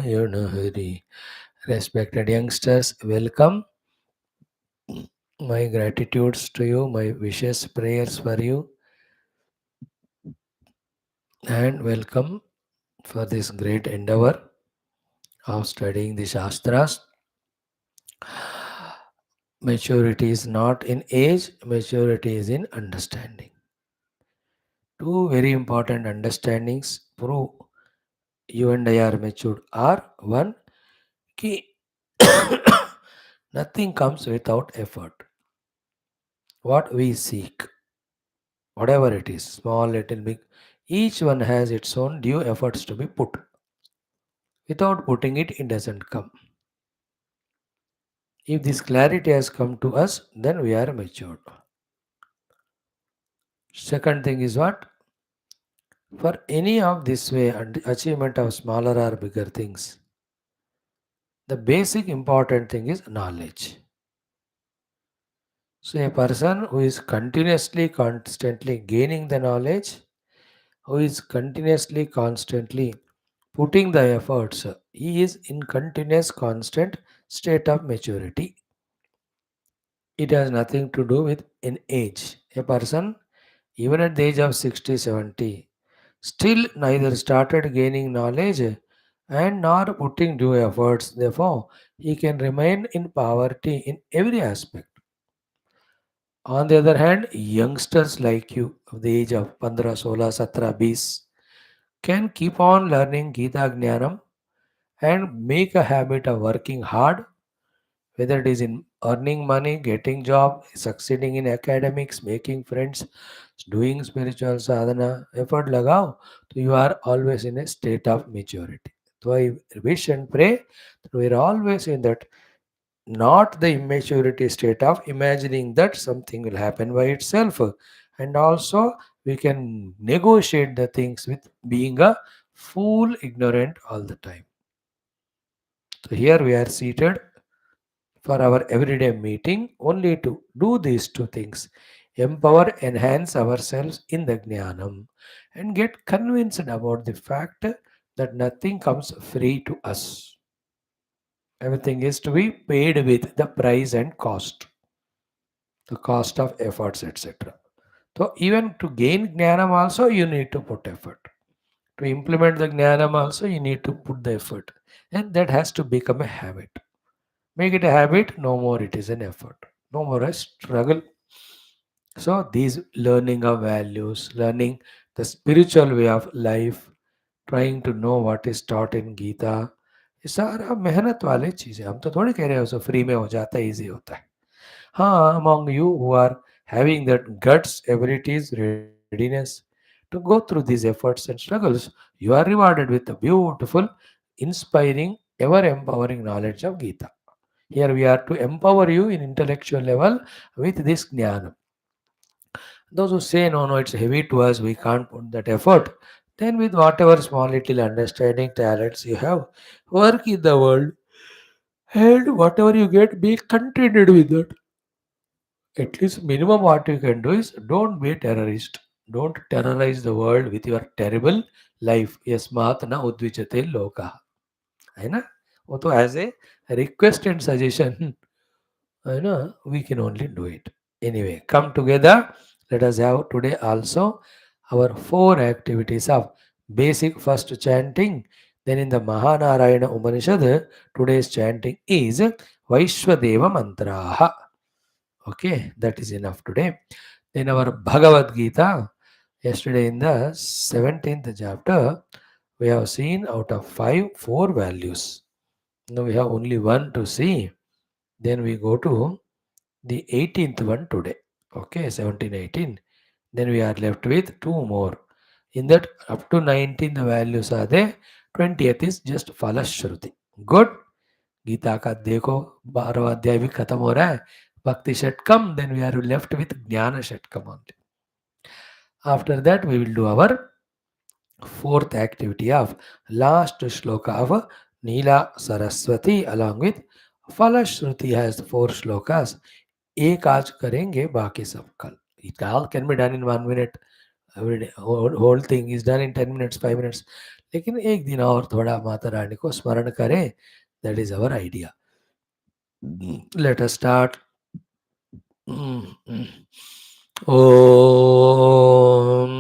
Hari. Respected youngsters, welcome. My gratitudes to you, my wishes, prayers for you, and welcome for this great endeavor of studying the Shastras. Maturity is not in age, maturity is in understanding. Two very important understandings prove you and I are matured are one, ki nothing comes without effort. What we seek, whatever it is, small, little, big, each one has its own due efforts to be put. Without putting it, it doesn't come. If this clarity has come to us, then we are matured. Second thing is what? For any of this way and achievement of smaller or bigger things, the basic important thing is knowledge. So a person who is continuously, constantly gaining the knowledge, who is continuously, constantly putting the efforts, he is in continuous, constant state of maturity. It has nothing to do with an age. A person, even at the age of 60, 70, still neither started gaining knowledge and nor putting due efforts. Therefore, he can remain in poverty in every aspect. On the other hand, youngsters like you of the age of 15, 16, 17, 20 can keep on learning Gita Jnanam and make a habit of working hard, whether it is in earning money, getting job, succeeding in academics, making friends, doing spiritual sadhana, effort lagao, so you are always in a state of maturity. So I wish and pray that we are always in that, not the immaturity state of imagining that something will happen by itself. And also we can negotiate the things with being a fool ignorant all the time. So here we are seated for our everyday meeting only to do these two things: empower, enhance ourselves in the Jnanam, and get convinced about the fact that nothing comes free to us. Everything is to be paid with the price and cost, the cost of efforts, etc. So, even to gain Jnanam, also you need to put effort. To implement the Jnanam, also you need to put the effort, and that has to become a habit. Make it a habit, no more it is an effort, no more a struggle. So these learning of values, learning the spiritual way of life, trying to know what is taught in Gita, ये सारा मेहनत वाले चीज़ है. हम तो थोड़ी कह रहे हैं उसे फ्री में हो जाता है, ईजी होता है. हाँ, among you who are having that guts, abilities, readiness to go through these efforts and struggles, you are rewarded with the beautiful, inspiring, ever empowering knowledge of Gita. Here we are to empower you in intellectual level with this jnana. Those who say, no, no, it's heavy to us, we can't put that effort, then with whatever small little understanding, talents you have, work in the world, and whatever you get, be contented with that. At least minimum what you can do is don't be a terrorist. Don't terrorize the world with your terrible life. Yasmat na udvijate loka. है ना? वो तो as a request and suggestion, है ना, we can only do it. Anyway, come together. Let us have today also our four activities of basic first chanting. Then in the Mahanarayana Upanishad, today's chanting is Vaishwadeva Mantraha. Okay, that is enough today. Then our Bhagavad Gita, yesterday in the 17th chapter, we have seen out of 5, 4 values. Now we have only one to see. Then we go to the 18th one today. Okay, 17, 18. Then we are left with 2 more. In that, up to 19 the values are there. 20th is just Falashruti. Good. Gita का देखो 12वां अध्याय भी खत्म हो रहा है. भक्ति षटकम, then we are left with ज्ञान षटकम only. After that we will do our fourth activity of last shloka of Neela Saraswati along with Falashruti has 4 shlokas. एक आज करेंगे, बाकी सब कल. It all can be done in 1 minute. Every day, whole thing is done in 10 minutes, 5 minutes. लेकिन एक दिन और थोड़ा माता रानी को स्मरण करें. That is our idea. Let us start. ओम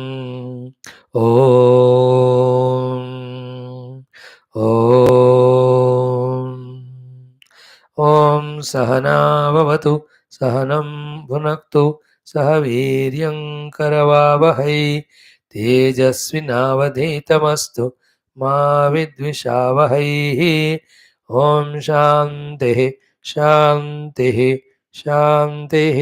ओम ओम. ओम सहना भवतु सहनं भुनक्तु सह वीर्यं करवावहै तेजस्विनावधीतमस्तु मा विद्विषावहै. ओम शान्तिः शान्तिः शान्तिः.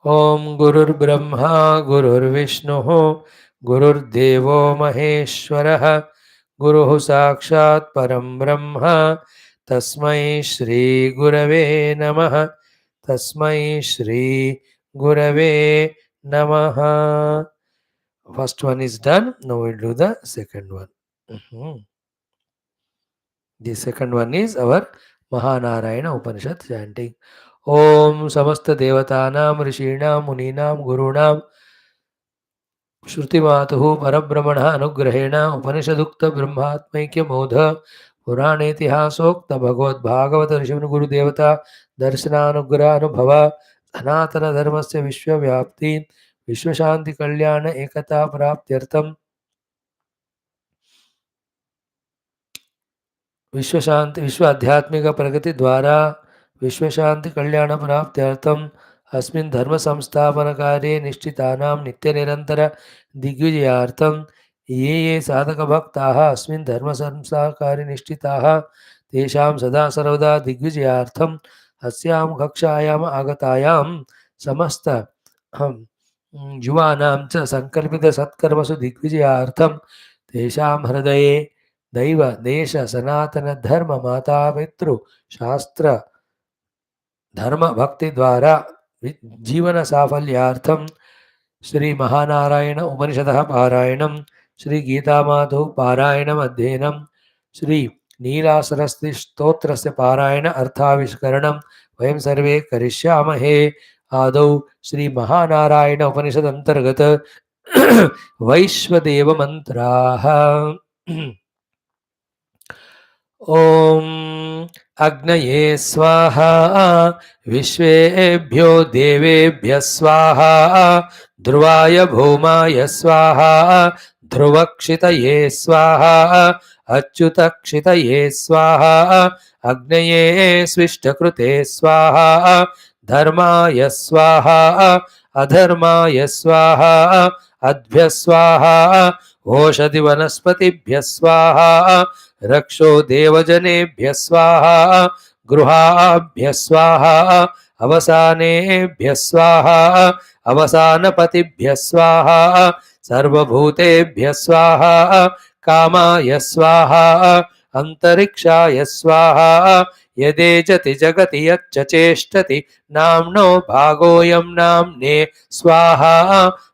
ओम गुरुर्ब्रह्मा गुरुर्विष्णुः गुरुर्देवो महेश्वरः गुरुः साक्षात् परं ब्रह्म तस्मै श्री गुरवे नमः. तस्मै श्री गुरवे नमः. First one is done. Now we'll do the second one. The second one is our Mahanarayana Upanishad chanting. Om Samasta Devatanam Rishinaam Muninam Gurunam Shrutimatuhu Parabrahmana Anugrahena Upanishadukta Brahmatmaikya Modha Puranetihasokta Bhagavad Bhagavata Rishivanu Guru Devata Darshananugrah Anubhava Sanatana Dharmasya Vishwa Vyapti Vishwashanti Kalyana Ekata Praptyartam विश्व शांति विश्व आध्यात्मिक प्रगति द्वारा विश्व शांति कल्याण प्राप्त्यर्थम अस्मिन् धर्म संस्थापन कार्ये निष्ठितानां नित्य निरंतर दिग्विजयार्थम ये साधक भक्ताः अस्मिन् धर्म संस्थापन कार्ये निष्ठिताः तेषां सदा सर्वदा दिग्विजयार्थम अस्यां कक्षायाम् आगतायां समस्त युवानां च संकल्पित सत्कर्मसु दिग्विजयार्थम तेषां हृदये दैव देश सनातन धर्म माता पितृ शास्त्र धर्म भक्ति द्वारा जीवन साफल्यार्थम श्री महानारायण उपनिषदः पारायणं श्री गीतामाधव पारायणम् अध्ययनं श्री नीला सरस्वती स्तोत्रस्य पारायण अर्थाविष्करणं वयं सर्वे करिष्यामहे. आदौ श्री महानारायण उपनिषद अंतर्गत वैश्वदेव मंत्राः. ओम अग्नये स्वाहा विश्वेभ्यो देवेभ्यः स्वाहा ध्रुवाय भौमाय स्वाहा ध्रुवक्षितये स्वाहा अच्युतक्षितये स्वाहा अग्नये स्विष्टकृते स्वाहा धर्माय स्वाहा अधर्माय स्वाहा अद्भ्यः स्वाहा ओषधि वनस्पतिभ्यः स्वाहा रक्षो देवजनेभ्यः स्वाहा गृहाभ्यः स्वाहा अवसानेभ्यः स्वाहा अवसानपतिभ्यः स्वाहा सर्वभूतेभ्यः स्वाहा कामाय स्वाहा अंतरिक्षाय स्वाहा यदेजति जगति यच्च चेष्टति नाम्नो भागोऽयं नाम्ने स्वाहा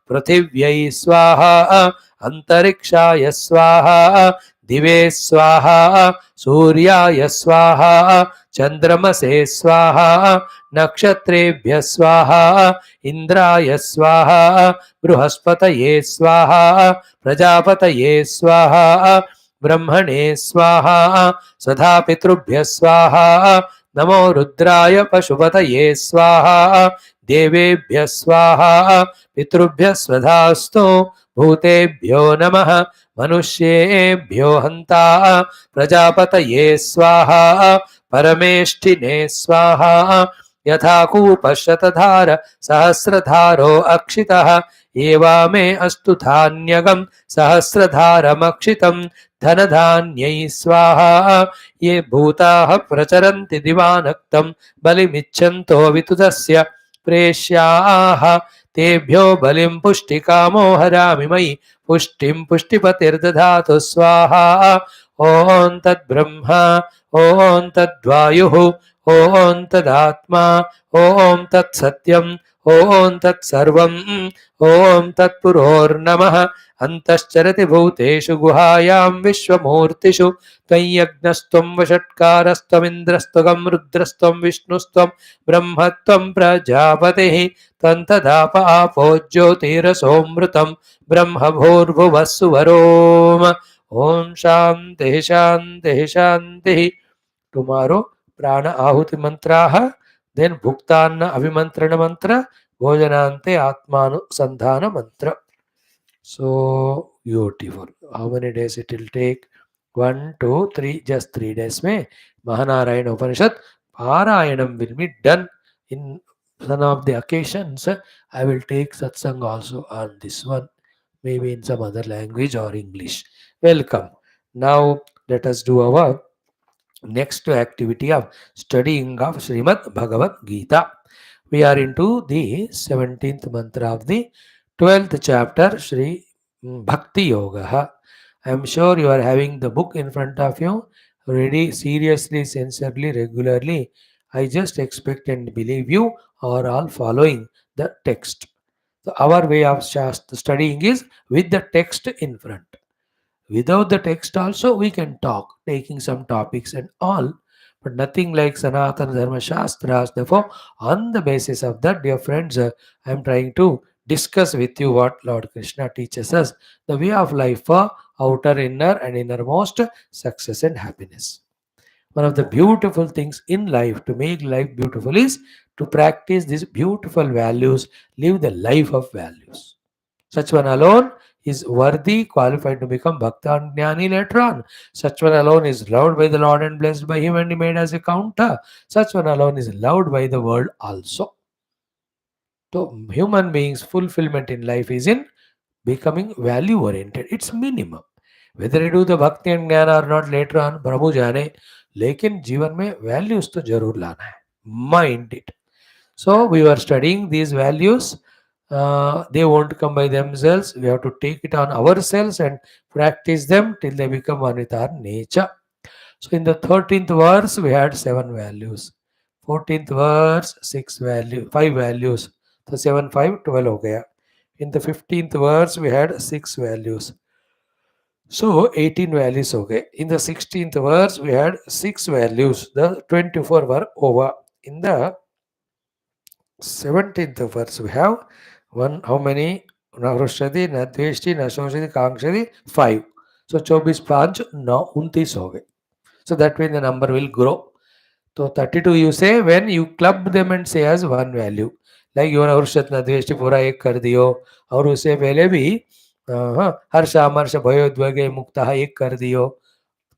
पृथिव्यै स्वाहा अंतरिक्षाय स्वाहा दिवे स्वाहा सूर्याय स्वाहा चंद्रमसे स्वाहा नक्षत्रेभ्यः स्वाहा इंद्राय स्वाहा बृहस्पतये स्वाहा प्रजापतये स्वाहा ब्रह्मणे स्वाहा सदा पितृभ्यः स्वाहा नमो रुद्राय पशुपतये स्वाहा देवेभ्यः स्वाहा पितृभ्यः स्वधास्तु भूतेभ्यो नमः मनुष्येभ्यो हन्ता प्रजापतये स्वाहा परमेष्ठिने स्वाहा यथा कूपशतधार सहस्रधारो अक्षितः एवामे अस्तु धान्यगं सहस्रधारमक्षितं धनधान्यै स्वाहा ये भूताः प्रचरन्ति दिवानक्तं बलिमिच्छन्तो वितुतस्य प्रेष्याः तेभ्यो बलिं पुष्टिकामो हरामि मयि पुष्टिं पुष्टिपतिर्दधातु स्वाहा. ओं तद्ब्रह्मा ओं तद्वायुः ओं तदात्मा ओं तत्सत्यम् ओं तत्सर्वम् ओं तत्पुरोर्नमः अन्तश्चरति भूतेषु गुहायां विश्वमूर्तिषु त्वय्यज्ञस्त्वं वषट्कारस्त्वमिन्द्रस्त्वगं रुद्रस्त्वं विष्णुस्त्वं ब्रह्मत्वं प्रजापतिः त्वन्तदाप आपो ज्योतिरसोऽमृतं ब्रह्मभूर्भुवः सुवरोम ओम शांति शांति शांति. Tomorrow prana ahuti mantraha, then bhuktana avimantrana mantra, bhojanante atmanu sandhana mantra. So beautiful. How many days it will take? 1, 2, 3, just 3 days में Mahanarayana Upanishad Parayanam will be done. In some of the occasions I will take satsang also on this one, maybe in some other language or English. Welcome. Now let us do our next activity of studying of Srimad Bhagavad Gita. We are into the 17th mantra of the 12th chapter, Sri Bhakti Yoga. I am sure you are having the book in front of you, ready seriously, sincerely, regularly. I just expect and believe you are all following the text. So our way of studying is with the text in front. Without the text also we can talk, taking some topics and all, but nothing like Sanatana Dharma Shastras. Therefore, on the basis of that, dear friends, I am trying to discuss with you what Lord Krishna teaches us, the way of life for outer, inner and innermost success and happiness. One of the beautiful things in life to make life beautiful is to practice these beautiful values, live the life of values. Such one alone is worthy, qualified to become Bhakta and Jnani later on. Such one alone is loved by the Lord and blessed by Him and made as a counter. Such one alone is loved by the world also. So, human beings' fulfillment in life is in becoming value oriented. It's minimum. Whether you do the Bhakti and Jnana or not later on, प्रभु जाने, लेकिन जीवन में values तो जरूर लाना है. Mind it. So we were studying these values. They won't come by themselves. We have to take it on ourselves and practice them till they become one with our nature. So in the 13th verse, we had 7 values. 14th verse, 5 values. So 7, 5, 12 ho gaya. In the 15th verse, we had 6 values. So 18 values ho gaye. In the 16th verse, we had 6 values. The 24 were over. In the 17th verse we have one. How many? Navrashati, Nadveshti, Nashoshati, Kankshati, 5. So 24 5 9 29 हो गए. So that way the number will grow. So 32 you say when you club them and say as one value. Like you Navrashati, Nadveshti पूरा एक कर दियो और उससे पहले भी हर्ष अमर्ष भयोद्वेगे मुक्ता एक कर दियो,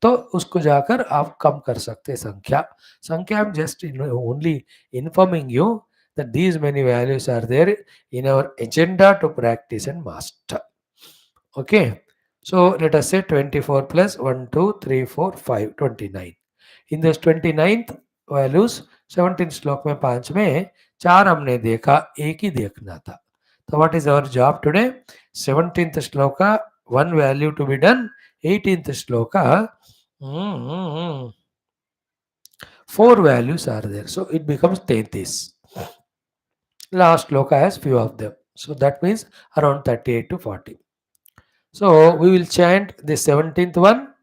तो उसको जाकर आप कम कर सकते संख्या. संख्या I'm just only informing you that these many values are there in our agenda to practice and master. Okay, so let us say 24 plus 1 2 3 4 5 29. In this 29th values 17th श्लोक में 5 में 4 हमने देखा, एक ही देखना था. So what is our job today? 17th shloka, 1 value to be done. 18th shloka, 4 values are there. So it becomes 33. Last shloka has few of them. So that means around 38 to 40. So we will chant the 17th one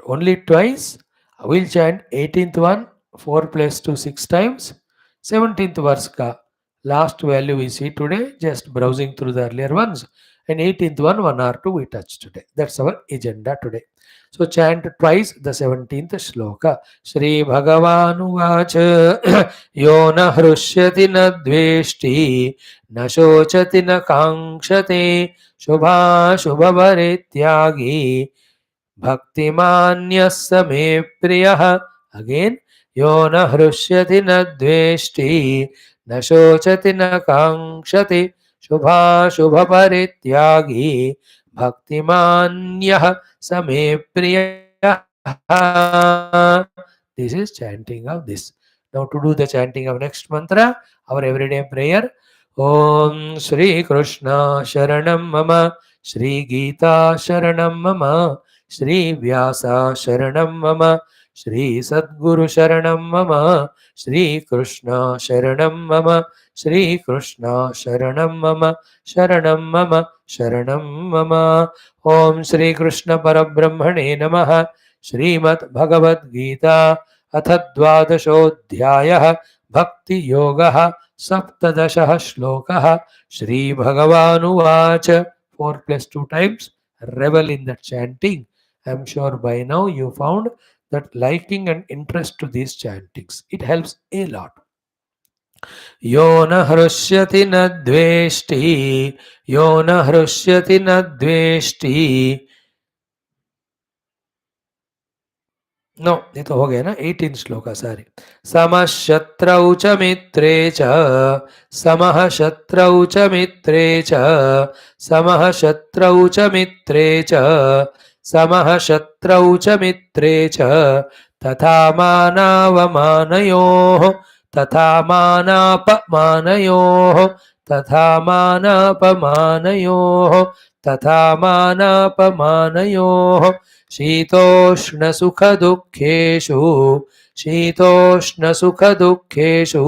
only twice. We will chant 18th one 4 plus 2 6 times. 17th verse ka last value we see today, just browsing through the earlier ones. And 18th one or two we touch today. That's our agenda today. So chant twice the 17th shloka. Shri Bhagavan Vacha Yo na hrushyati na dveshti na shochati na kankshate shubha shubha varityagi भक्तिमान्यस्य मे प्रियः. Again यो न हृष्यति न द्वेष्टि न शोचति न कांक्षति शुभाशुभ परित्यागी भक्तिमान्यः स मे प्रियः. This is chanting of this. Now to do the chanting of next mantra, our everyday prayer. Om Shri Krishna Sharanam Mama, Shri Geetha Sharanam Mama, Shri Vyasa Sharanam Mama, Shri Sadguru Sharanam Mama, Shri Krishna Sharanam Mama, Shri Krishna Sharanam Mama, Sharanam Mama, शरणं मम. ओम श्री कृष्ण परब्रह्मणे नमः. श्रीमद् भगवद गीता अथ द्वादशोऽध्यायः भक्ति योगः सप्तदशः श्लोकः. Shri भगवानुवाच. 4 + 2 times revel in that chanting. I am sure by now you found that liking and interest to these chantings. It helps a lot. यो न हृष्यति न द्वेष्टि, यो न हृष्यति न द्वेष्टि. नो ये तो हो गया ना. 18 श्लोका सारी. समः शत्रौ च मित्रे च, समः शत्रौ च मित्रे च, समः शत्रौ च मित्रे च, समः शत्रौ च मित्रे च, तथा मानावमानयोः, तथा मानापमानयोः, तथा मानापमानयोः, तथा मानापमानयोः. शीतोष्णसुखदुःखेषु, शीतोष्णसुखदुःखेषु,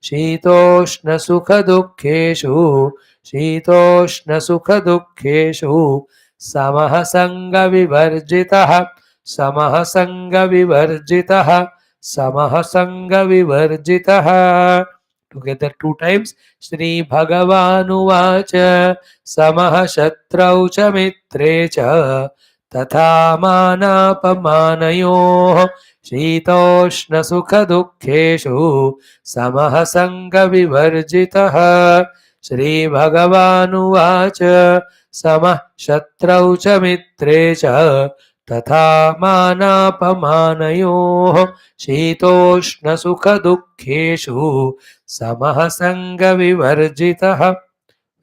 शीतोष्णसुखदुःखेषु, शीतोष्णसुखदुःखेषु समः सङ्गविवर्जितः, समः सङ्गविवर्जितः, समः सङ्गविवर्जितः. Together 2 times. श्री भगवानुवाच. समः शत्रौ च मित्रे च, तथा मानापमानयोः, शीतोष्णसुखदुःखेषु समः सङ्गविवर्जितः. श्रीभगवानुवाच. समः शत्रौ च मित्रे च, तथा मानापमानयोः, शीतोष्णसुखदुःखेषु समः सङ्गविवर्जितः.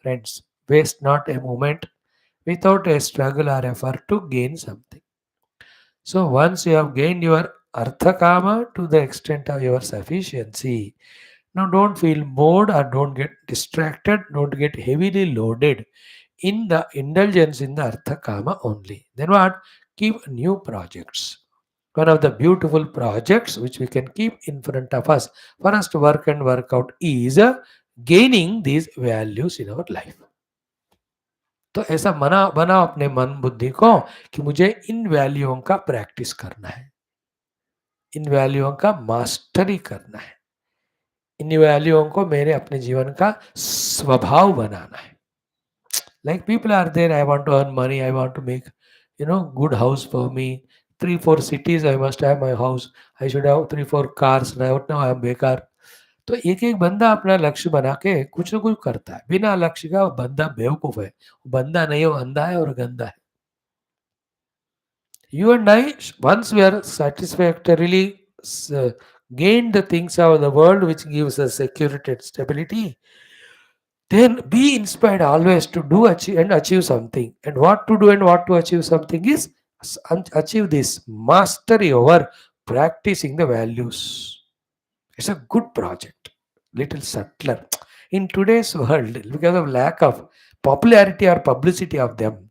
Friends, waste not a moment without a struggle or effort to gain something. So once you have gained your artha kama to the extent of your sufficiency, now don't feel bored or don't get distracted, don't get heavily loaded in the indulgence in the artha kama only. Then what? Keep new projects. One of the beautiful projects which we can keep in front of us for us to work and work out is gaining these values in our life. तो ऐसा मना बनाओ अपने मन बुद्धि को कि मुझे इन वैल्यूओं का प्रैक्टिस करना है, इन वैल्यूओं का मास्टरी करना है, इन वैल्यूओं को मेरे अपने जीवन का स्वभाव बनाना है. Like people are there, I want to earn money, I want to make, good house for me. 3-4 cities I must have my house. I should have 3-4 cars. Right now I am बेकार. तो एक एक बंदा अपना लक्ष्य बना के कुछ ना कुछ करता है. बिना लक्ष्य का बंदा बेवकूफ है, बंदा नहीं, वो अंधा है और गंदा है. You and I, once we are satisfactorily gained the things of the world which gives us security and stability, then be inspired always to do and achieve something. And what to do and what to achieve something is achieve this mastery over practicing the values. It's a good project, little subtler. In today's world, because of lack of popularity or publicity of them,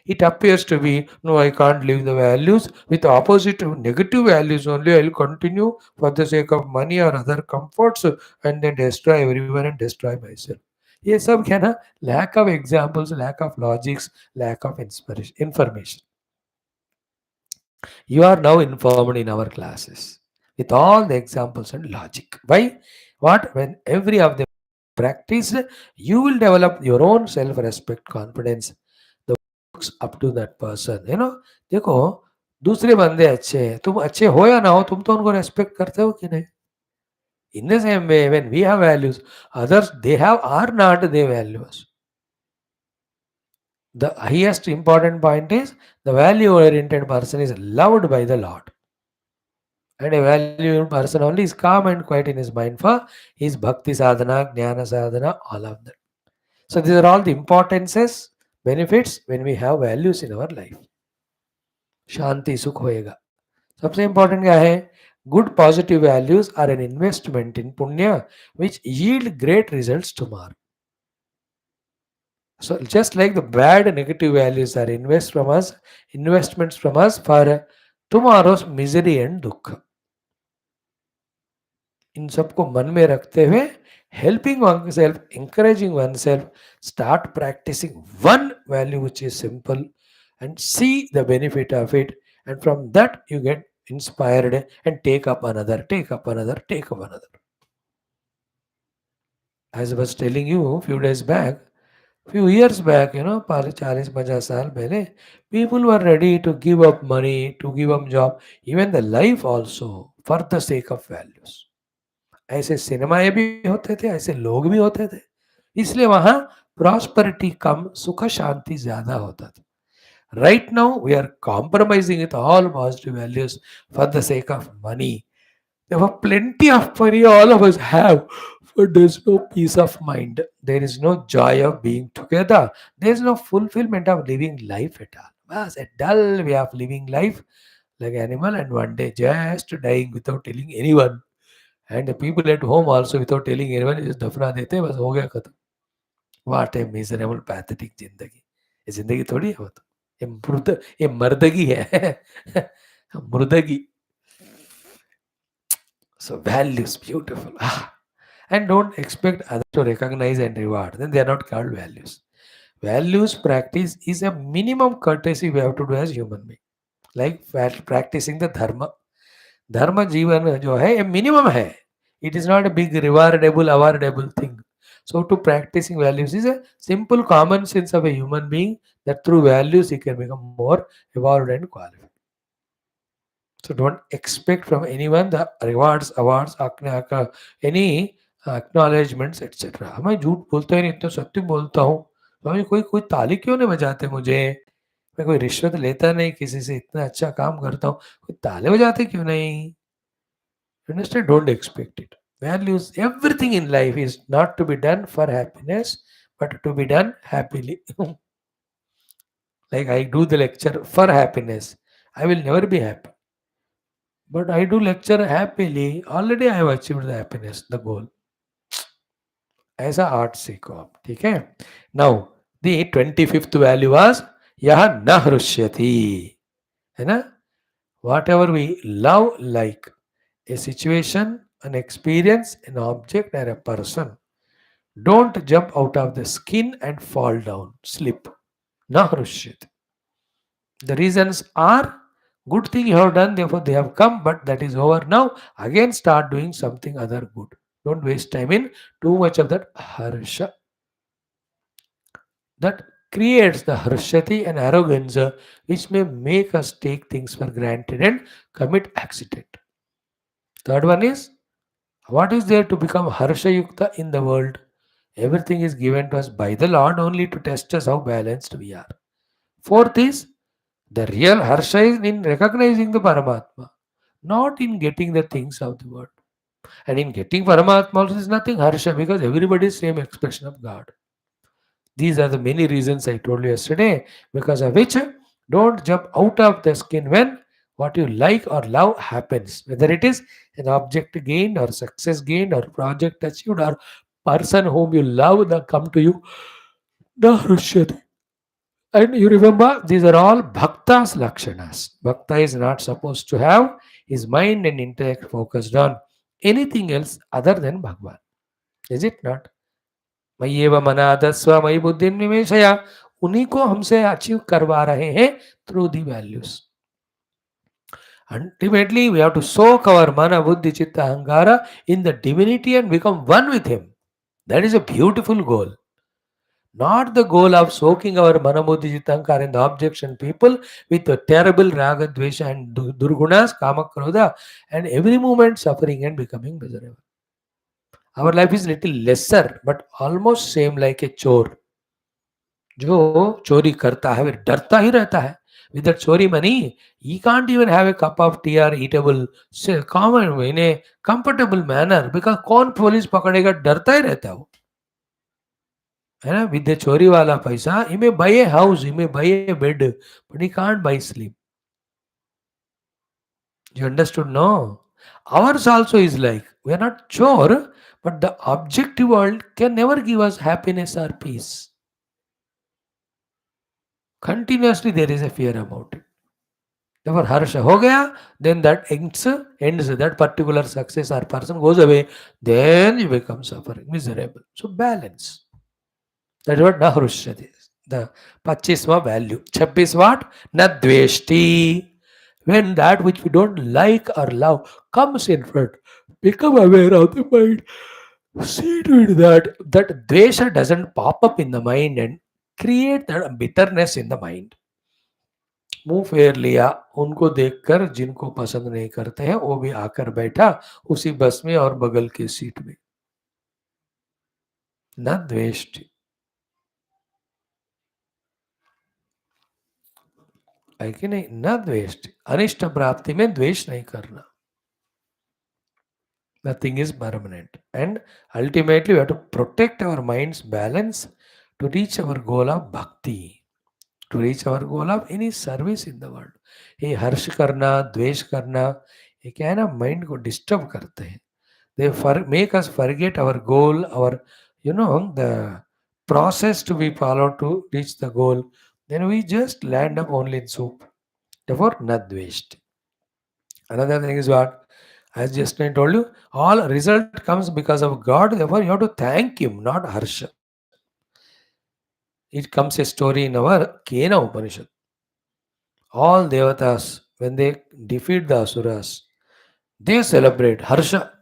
it appears to be, no, I can't live the values. With opposite negative values only, I'll continue for the sake of money or other comforts and then destroy everyone and destroy myself. ये सब क्या ना, lack of examples, lack of logics, lack of information. You are now informed in our classes with all the examples and logic. Why? What? When every of them practiced, you will develop your own self-respect, confidence. The looks up to that person. देखो दूसरे बंदे अच्छे हैं, तुम अच्छे हो या ना हो, तुम तो उनको रेस्पेक्ट करते हो कि नहीं? In the same way, when we have values, others they have or not they values. The highest important point is the value-oriented person is loved by the Lord. And a value person only is calm and quiet in his mind for his bhakti sadhana, jnana sadhana, all of that. So these are all the importances, benefits when we have values in our life. शांति सुख होएगा. सबसे important क्या है? Good positive values are an investment in punya which yield great results tomorrow. So just like the bad negative values are investments from us for tomorrow's misery and dukha. इन सबको मन में रखते हुए helping oneself, encouraging oneself, start practicing one value which is simple and see the benefit of it. And from that, you get inspired and take up another, take up another, take up another. As I was telling you a few days back, few years back, 40-50 साल पहले, people were ready to give up money, to give up job, even the life also, for the sake of values. ऐसे सिनेमाएँ भी होते थे, ऐसे लोग भी होते थे। इसलिए वहाँ प्रॉस्पेरिटी कम, सुख शांति ज़्यादा होता था। Right now, we are compromising with all positive values for the sake of money. There were plenty of money all of us have, but there's no peace of mind. There is no joy of being together. There is no fulfillment of living life at all. Bas, a dull way of living life like animal, and one day just dying without telling anyone. And the people at home also without telling anyone just दफना देते हैं, बस हो गया खत्म. What a miserable pathetic जिंदगी. ये जिंदगी थोड़ी है वो तो. ये मर्दगी है. मुर्दगी. So values, beautiful. And don't expect others to recognize and reward. Then they are not called values. Values practice is a minimum courtesy we have to do as human being. Like practicing the dharma. धर्म जीवन जो है ये minimum है. It is not a big rewardable, awardable thing. So to practicing values is a simple common sense of a human being that through values he can become more evolved and qualified. So don't expect from anyone the rewards, awards, any acknowledgements, etc. मैं झूठ बोलता ही नहीं, इतना सत्य बोलता हूँ. स्वामी कोई कोई ताली क्यों नहीं बजाते मुझे? मैं कोई रिश्वत लेता नहीं किसी से, इतना अच्छा काम करता हूँ, कोई ताले बजाते क्यों नहीं? Understand? Don't expect it. Values, everything in life is not to be done for happiness, but to be done happily. Like I do the lecture for happiness, I will never be happy. But I do lecture happily, already I have achieved the happiness, the goal. ऐसा art सीखो आप, ठीक है. Now the 25th value was यह न हृष्यति, है ना. Whatever we love like a situation, an experience, an object, or a person. Don't jump out of the skin and fall down, slip. Nahrushyat. The reasons are good thing you have done, therefore they have come, but that is over now. Again, start doing something other good. Don't waste time in too much of that harsha. That creates the harshati and arrogance which may make us take things for granted and commit accident. Third one is, what is there to become Harsha Yukta in the world? Everything is given to us by the Lord only to test us how balanced we are. Fourth is, the real Harsha is in recognizing the Paramatma, not in getting the things of the world. And in getting Paramatma also is nothing Harsha because everybody is same expression of God. These are the many reasons I told you yesterday, because of which don't jump out of the skin when what you like or love happens, whether it is an object gained or success gained or project achieved or person whom you love that come to you. The Hrishyati. And you remember, these are all Bhakta's Lakshanas. Bhakta is not supposed to have his mind and intellect focused on anything else other than Bhagwan. Is it not? मय्येव मनादस्व मयि बुद्धि निवेशया, उन्हीं को हमसे achieve करवा रहे हैं through the values. Ultimately, we have to soak our mana, buddhi, chitta, ahankara in the divinity and become one with him. That is a beautiful goal. Not the goal of soaking our mana, buddhi, chitta, ahankara in the objects and people with a terrible raga, dvesha and durgunas, kama, krodha, and every moment suffering and becoming miserable. Our life is little lesser, but almost same like a chore. जो चोरी करता है वो डरता ही रहता है. With that chori money, he can't even have a cup of tea or eatable common in a comfortable manner because कौन police पकड़ेगा, डरता ही रहता है वो, है ना. With the चोरी वाला पैसा, he may buy a house, he may buy a bed, but he can't buy sleep. You understood? No. Ours also is like, we are not chore, but the objective world can never give us happiness or peace. Continuously there is a fear about it. Therefore, harsha ho gaya, then that ends that particular success or person goes away, then you become suffering, miserable. So balance. That is what Nahrushyati is. The 25th value. 26 what? Nadveshti. When that which we don't like or love comes in front, become aware of the mind. See to it that that dvesha doesn't pop up in the mind and create that bitterness in the mind. मुंह फेर लिया उनको देखकर जिनको पसंद नहीं करते हैं वो भी आकर बैठा उसी बस में और बगल की सीट में न द्वेष है कि नहीं न द्वेष अनिष्ट प्राप्ति में द्वेष नहीं करना nothing is permanent and ultimately we have to protect our mind's balance to reach our goal of bhakti to reach our goal of any service in the world ये हर्ष करना द्वेष करना ये क्या है ना माइंड को डिस्टर्ब करते हैं they make us forget our goal our the process to be followed to reach the goal then we just land up only in soup therefore not waste. Another thing is what as just I told you all result comes because of God therefore you have to thank him not harsha. It comes a story in our Kena Upanishad. All devatas when they defeat the asuras they celebrate harsha.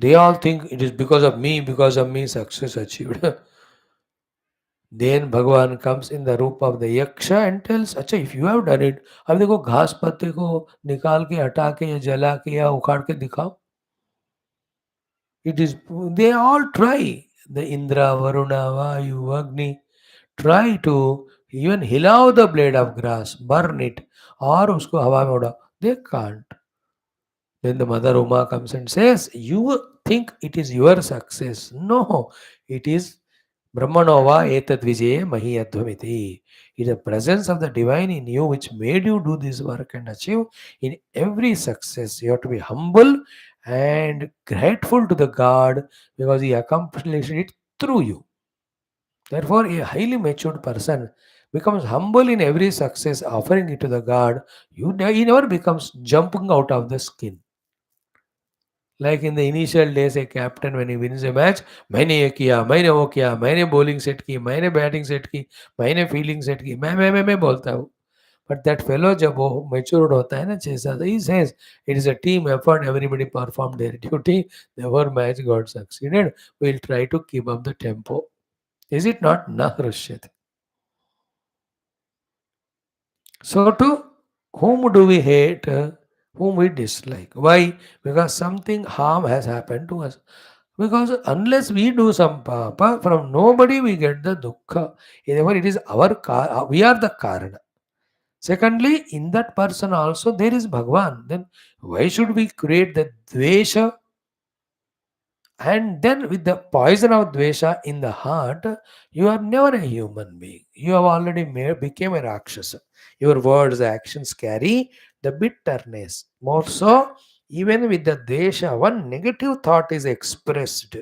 They all think it is because of me success achieved. Then Bhagwan comes in the roop of the yaksha and tells, अच्छा if you have done it, अब देखो घास पत्ते को निकाल के हटा के या जला के या उखाड़ के दिखाओ. It is they all try. The Indra, Varuna, Vayu, Agni try to even हिलाओ the blade of grass, burn it, और उसको हवा में उड़ाओ. They can't. Then the mother Uma comes and says, you think it is your success. No, it is Brahmanova etad vijaye mahi advamiti. It is the presence of the divine in you which made you do this work and achieve. In every success, you have to be humble and grateful to the God because He accomplished it through you. Therefore, a highly matured person becomes humble in every success, offering it to the God. He never becomes jumping out of the skin. Like in the initial days, a captain when he wins a match, मैंने ये किया, मैंने वो किया, मैंने bowling set की, मैंने batting set की, मैंने fielding set की, मैं बोलता हूँ. But that fellow जब वो matured होता है ना 6 साल, he says it is a team effort, everybody performed their duty, therefore match got succeeded. We'll try to keep up the tempo. Is it not? Na Rushyate. So to whom do we hate? Whom we dislike. Why? Because something harm has happened to us. Because unless we do some papa, from nobody we get the dukkha. Therefore, it is we are the karana. Secondly, in that person also there is Bhagwan. Then why should we create the dvesha? And then with the poison of dvesha in the heart, you are never a human being. You have already became a rakshasa. Your words, actions carry the bitterness. More so, even with the dvesha, one negative thought is expressed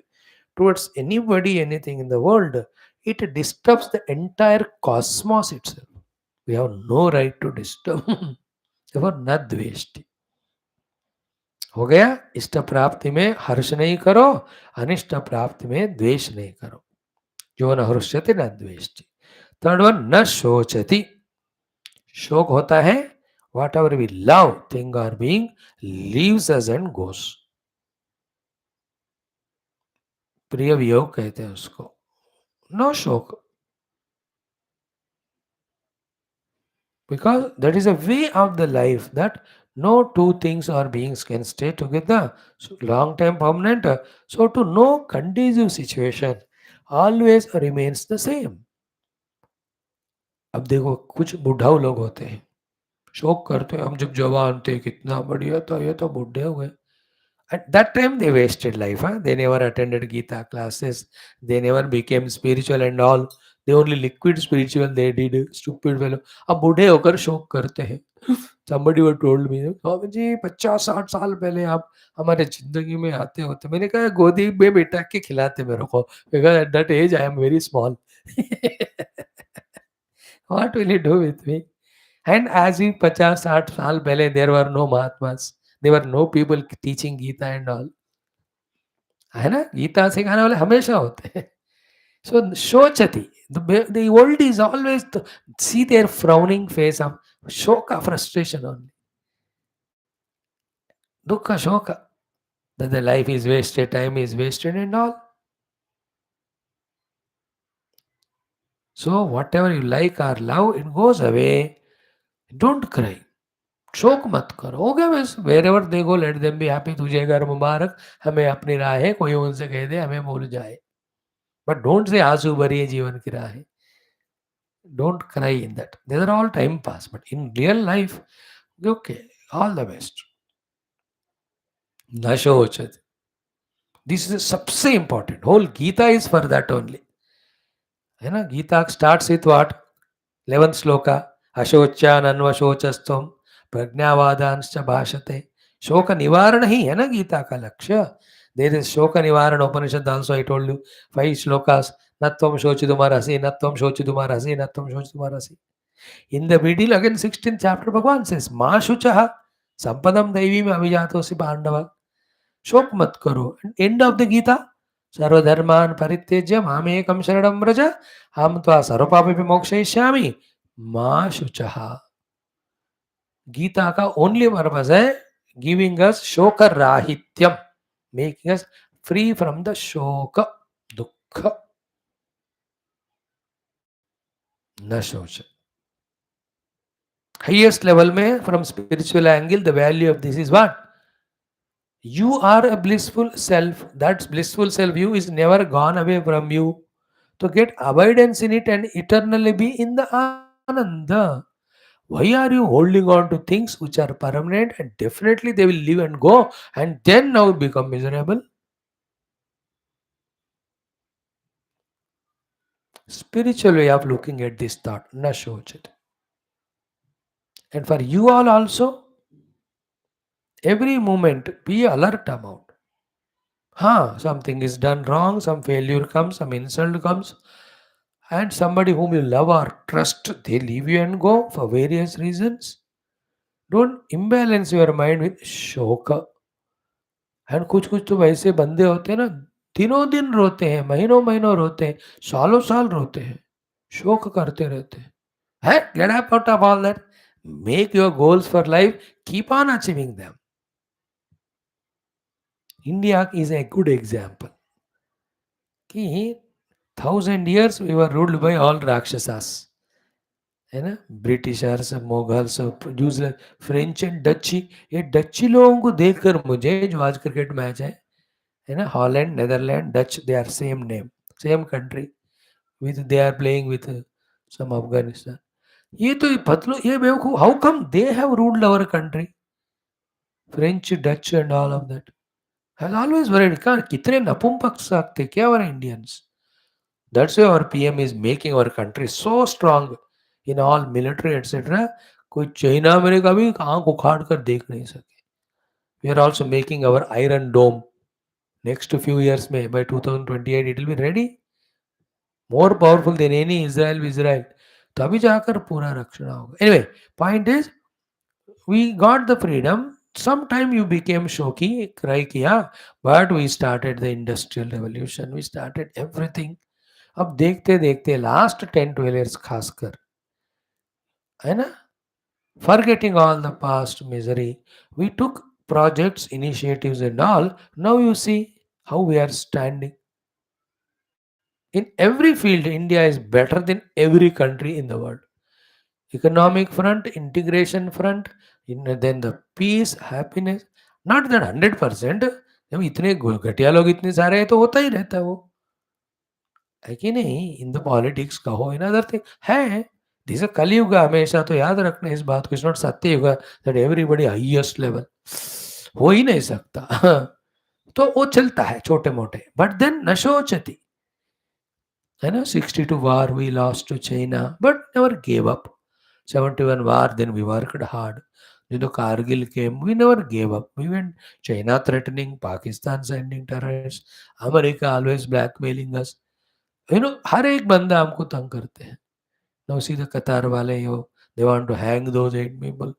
towards anybody, anything in the world, it disturbs the entire cosmos itself. We have no right to disturb. Therefore, न द्वेष्टि. हो गया. इष्ट प्राप्ति में हर्ष नहीं करो, अनिष्ट प्राप्ति में द्वेष नहीं करो. जो न हर्ष्यति न द्वेष्टि. थर्ड वन न शोचति. शोक होता है whatever we love thing are being leaves us and goes. प्रिय वियोग कहते हैं उसको. नो शोक. Because that is a way of the life that no two things or beings can stay together. So long time permanent. So to no conducive situation always remains the same. अब देखो कुछ बुढ़ाऊ लोग होते हैं शोक करते हैं हम जब जवान थे कितना बढ़िया था ये तो बुढ़े हुए. At that time, they wasted life. Huh? They never attended Geetha classes. They never became spiritual and all. They only liquid spiritual they did. Stupid fellow. अब बूढ़े होकर शोक करते हैं. Somebody was told me, Swami ji 50-60 साल पहले आप हमारे जिंदगी में आते होते. मैंने कहा गोदी में बैठा के खिलाते मेरे को. Because at that age I am very small. What will you do with me? And as he 50-60 साल पहले देर वर नो महात्मास, there were no people teaching Gita and all, है ना? गीता सिखाने वाले हमेशा होते हैं. So shochati, the old is always see their frowning face of shoka, frustration only, dukkha, shoka, that the life is wasted, time is wasted and all. So whatever you like or love, it goes away. Don't cry. शोक मत करो, हो गया बस. Wherever they go let them be happy. तुझे घर मुबारक, हमें अपनी राह है, कोई उनसे कह दे हमें भूल जाए, बट डोंट से आंसू भरी है जीवन की राह. Don't cry in that. These are all time pass. But in real life, okay, all the best. Nashochad. This is सबसे important. Whole Gita is for that only. है ना? Gita starts with what? 11th shloka. अशोच्यान अन्वशोचस्तम प्रज्ञावादांश्च भाषते. शोक निवारण ही है ना गीता का लक्ष्य. There is शोक निवारण उपनिषद also. I told you 5 shlokas. न त्वं शोचितुमर्हसि, न त्वं शोचितुमर्हसि, न त्वं शोचितुमर्हसि. In the middle, again, 16th chapter, Bhagavan says, Ma shuchaha, sampadam daivim abhijatosi pandava. Shok mat karo. And end of the Gita, sarva dharman parityajya mamekam sharanam vraja, ham tva sarvapapapi mokshayishyami. Ma shuchaha. Gita ka only purpose hai giving us shoka rahityam, making us free from the shoka, dukkha. Na shocha. Highest level में from spiritual angle, the value of this is what? You are a blissful self. That blissful self you is never gone away from you. To get abidance in it and eternally be in the ananda. Why are you holding on to things which are permanent and definitely they will live and go and then now become miserable? Spiritual way of looking at this thought. Na shochit. And for you all also, every moment be alert about. Something is done wrong, some failure comes, some insult comes, and somebody whom you love or trust, they leave you and go for various reasons. Don't imbalance your mind with शोक. And कुछ कुछ तो वैसे बंदे होते हैं ना, दिनों दिन रोते हैं, महीनों महीनों रोते हैं, सालों साल रोते हैं, शोक करते रहते हैं. है get up out of all that. Make your goals for life, keep on achieving them. India is a good example कि 1000 years we were ruled by all rakshasas, है ना? Britishers, Mughals, New Zealand, French and duchy. ये duchy लोगों को देखकर मुझे, जो आज क्रिकेट मैच है ना, Holland, Netherland, Dutch, they are same name, same country, with they are playing with some Afghanistan. ये तो पतलो, ये बेवकूफ, how come they have ruled our country? French, Dutch and all of that has always worried. कितने नपुंसक थे क्या हमारे Indians. That's why our PM is making our country so strong in all military etc. कोई China America भी आंख उखाड़ कर देख नहीं सके. We are also making our iron dome. Next few years में, by 2028 it will be ready. More powerful than any Israel. तभी जाकर पूरा रक्षण होगा. Anyway, point is, we got the freedom. Sometime you became shoki, cry किया, but we started the industrial revolution. We started everything. अब देखते देखते last 10-12 years खासकर, है ना, forgetting all the past misery, we took projects, initiatives and all. Now you see how we are standing. In every field, India is better than every country in the world. Economic front, integration front, then the peace, happiness. Not that 100%. जब इतने घटिया लोग इतने सारे हैं तो होता ही रहता है वो, है कि नहीं. इन द पॉलिटिक्स कहो, इन अदर थिंग है. दिस कलयुग हमेशा तो याद रखना इस बात को. इट्स नॉट सत्य युग दैट एवरीबॉडी हाईएस्ट लेवल, हो ही नहीं सकता. तो वो चलता है छोटे मोटे, बट देन नशोचती, है ना. 62 war we lost to China but never gave up. 71 war, then we worked hard. Then the Kargil came, we never gave up. We went, China threatening, Pakistan sending terrorists, America always blackmailing us. हर एक बंदा हमको तंग करते हैं. Now see the Qatar wale, They want to hang those 8 people.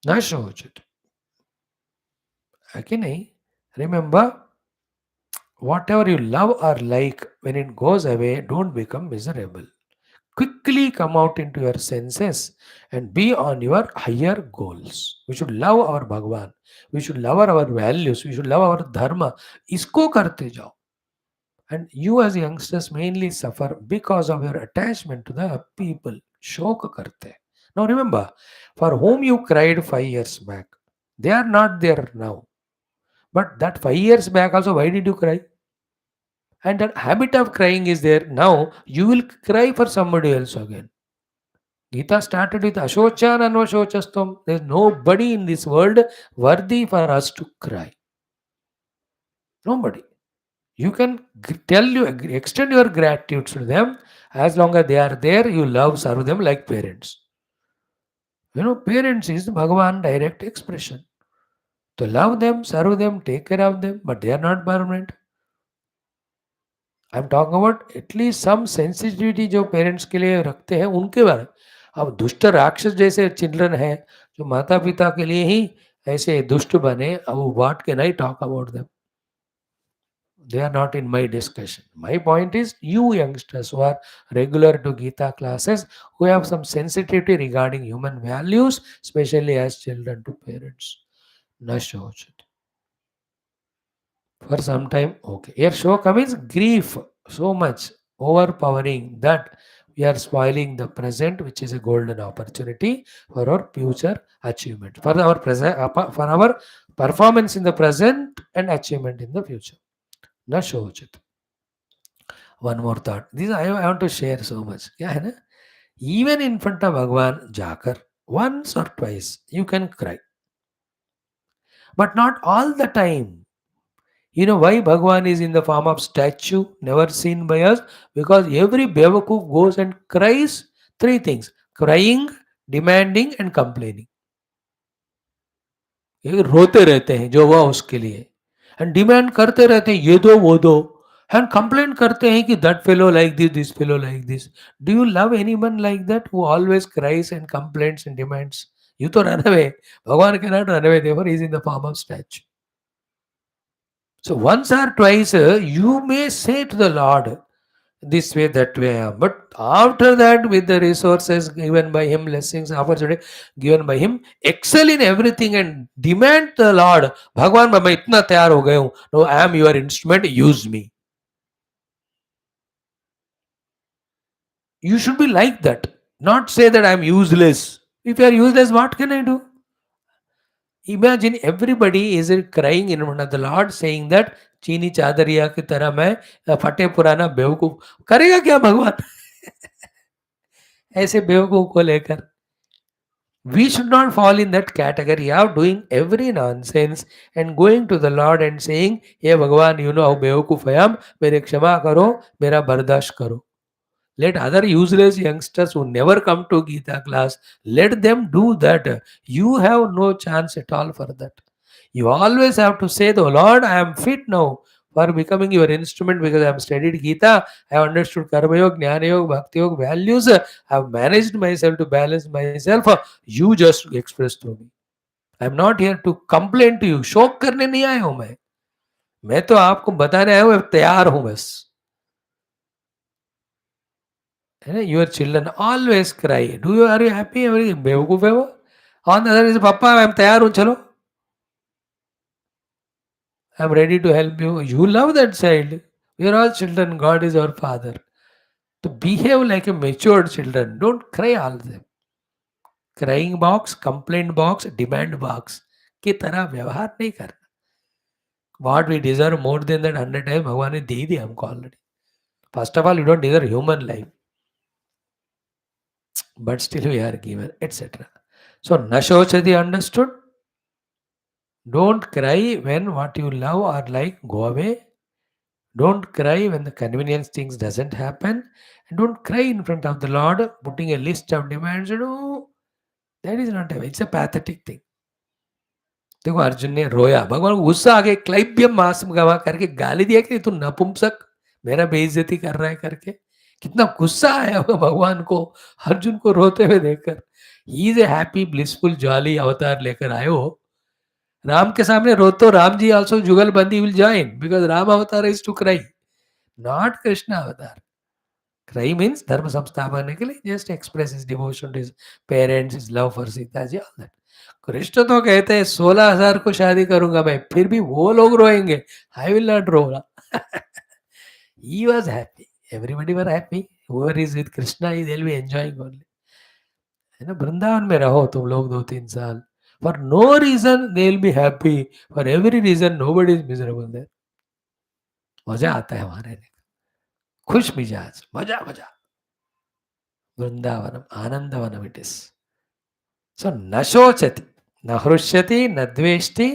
ना सोच है कि नहीं? Remember, whatever you love or like, when it goes away, don't become miserable. Quickly come out into your senses and be on your higher goals. We should love our Bhagwan. We should love our values. We should love our dharma. इसको करते जाओ. And you as youngsters mainly suffer because of your attachment to the people. शोक करते हैं. Now remember, for whom you cried 5 years back, they are not there now. But that 5 years back also, why did you cry? And that habit of crying is there now. You will cry for somebody else again. Gita started with Ashochan and Ashocastam. There is nobody in this world worthy for us to cry. Nobody. You can extend your gratitude to them. As long as they are there, you love, serve them like parents. Parents is Bhagavan direct expression. To love them, serve them, take care of them, but they are not permanent. I am talking about at least some sensitivity जो parents के लिए रखते हैं उनके बारे में. अब दुष्ट राक्षस जैसे चिल्ड्रन है जो माता पिता के लिए ही ऐसे दुष्ट बने, अब what can I talk about them? They are not in my discussion. My point is, you youngsters who are regular to Geetha classes, who have some sensitivity regarding human values, especially as children to parents. Na shochit. For some time, okay. Here shoka means grief so much overpowering that we are spoiling the present, which is a golden opportunity for our future achievement, for our present, for our performance in the present and achievement in the future. Na shochit. One more thought. This I want to share so much. क्या है ना? Even in front of Bhagwan जाकर once or twice you can cry, but not all the time. You know why Bhagwan is in the form of statue, never seen by us? Because every Bevakuf goes and cries 3 things: crying, demanding, and complaining. ये रोते रहते हैं जो हुआ उसके लिए, and demand करते रहते हैं ये दो वो दो, एंड कंप्लेंट करते हैं कि that fellow like this fellow like this. Do you love anyone like that who always cries and complaints and demands? You to run away. Bhagavan cannot run away, therefore he is in the form of statue. So once or twice you may say to the Lord, this way, that way. But after that, with the resources given by Him, blessings, opportunity given by Him, excel in everything and demand the Lord, Bhagwan, मैं इतना तैयार हो गया हूँ, no, I am your instrument, use me. You should be like that, not say that I am useless. If you are useless, what can I do? Imagine everybody is crying in front of the Lord, saying that चीनी चादरिया की तरह मैं फटे पुराना बेवकूफ. करेगा क्या भगवान? ऐसे बेवकूफ को लेकर. We should not fall in that category of doing every nonsense and going to the Lord and saying, "Hey Bhagavan, you know how बेवकूफ I am, मेरे क्षमा करो, मेरा बर्दाश्त करो." Let other useless youngsters who never come to Geetha class, let them do that. You have no chance at all for that. You always have to say, "The Lord, I am fit now for becoming your instrument because I have studied Geetha, I have understood Karma Yoga, Jnana Yoga, Bhakti Yoga values, I have managed myself to balance myself. You just express through me. I am not here to complain to you. शोक करने नहीं आया हूं मैं तो आपको बताने आया हूं, तैयार हूं बस." है ना? Your children always cry. Are you happy? बेवकूफ है वो. On the other is, पापा मैं तैयार हूं, चलो. I am ready to help you. You love that child. We are all children. God is our father. To behave like a matured children. Don't cry all the time. Crying box, complaint box, demand box की तरह व्यवहार नहीं करना. What we deserve more than that 100 times भगवान ने दे ही दिया हमको already. First of all, you don't deserve human life, but still we are given, etc. So Nashochati understood. Don't cry when what you love or like go away. Don't cry when the convenience things doesn't happen. And don't cry in front of the Lord, putting a list of demands. That is not a, it's a pathetic thing. देखो अर्जुन ने रोया, भगवान को गुस्सा आ गया, क्लैब्यम मास गवा करके गाली दिया कि तू नपुंसक, मेरा बेइज्जती कर रहा है करके. कितना गुस्सा आया होगा भगवान को अर्जुन को रोते हुए देखकर. He is a happy blissful jolly avatar लेकर आए हो. राम के सामने रो तो Ram ji also jugalbandi will join because Ram avatar is to cry, not Krishna avatar. Cry means धर्म संस्थापन के लिए, just express his devotion to his parents, his love for Sita ji, all that. Krishna तो कहते हैं 16,000 को शादी करूंगा मैं, फिर भी वो लोग रोएंगे, आई विल नॉट रो. He was happy. Everybody were happy. Whoever is with Krishna, they'll be enjoying only. है ना, वृंदावन में रहो तुम लोग 2-3 साल. For no reason they'll be happy. For every reason nobody is miserable there. मजा आता है हमारे लिए. खुश मिजाज, मजा मजा. वृंदावनम आनंदवनम it is. So न शोचति, न हृष्यति, न द्वेष्टि.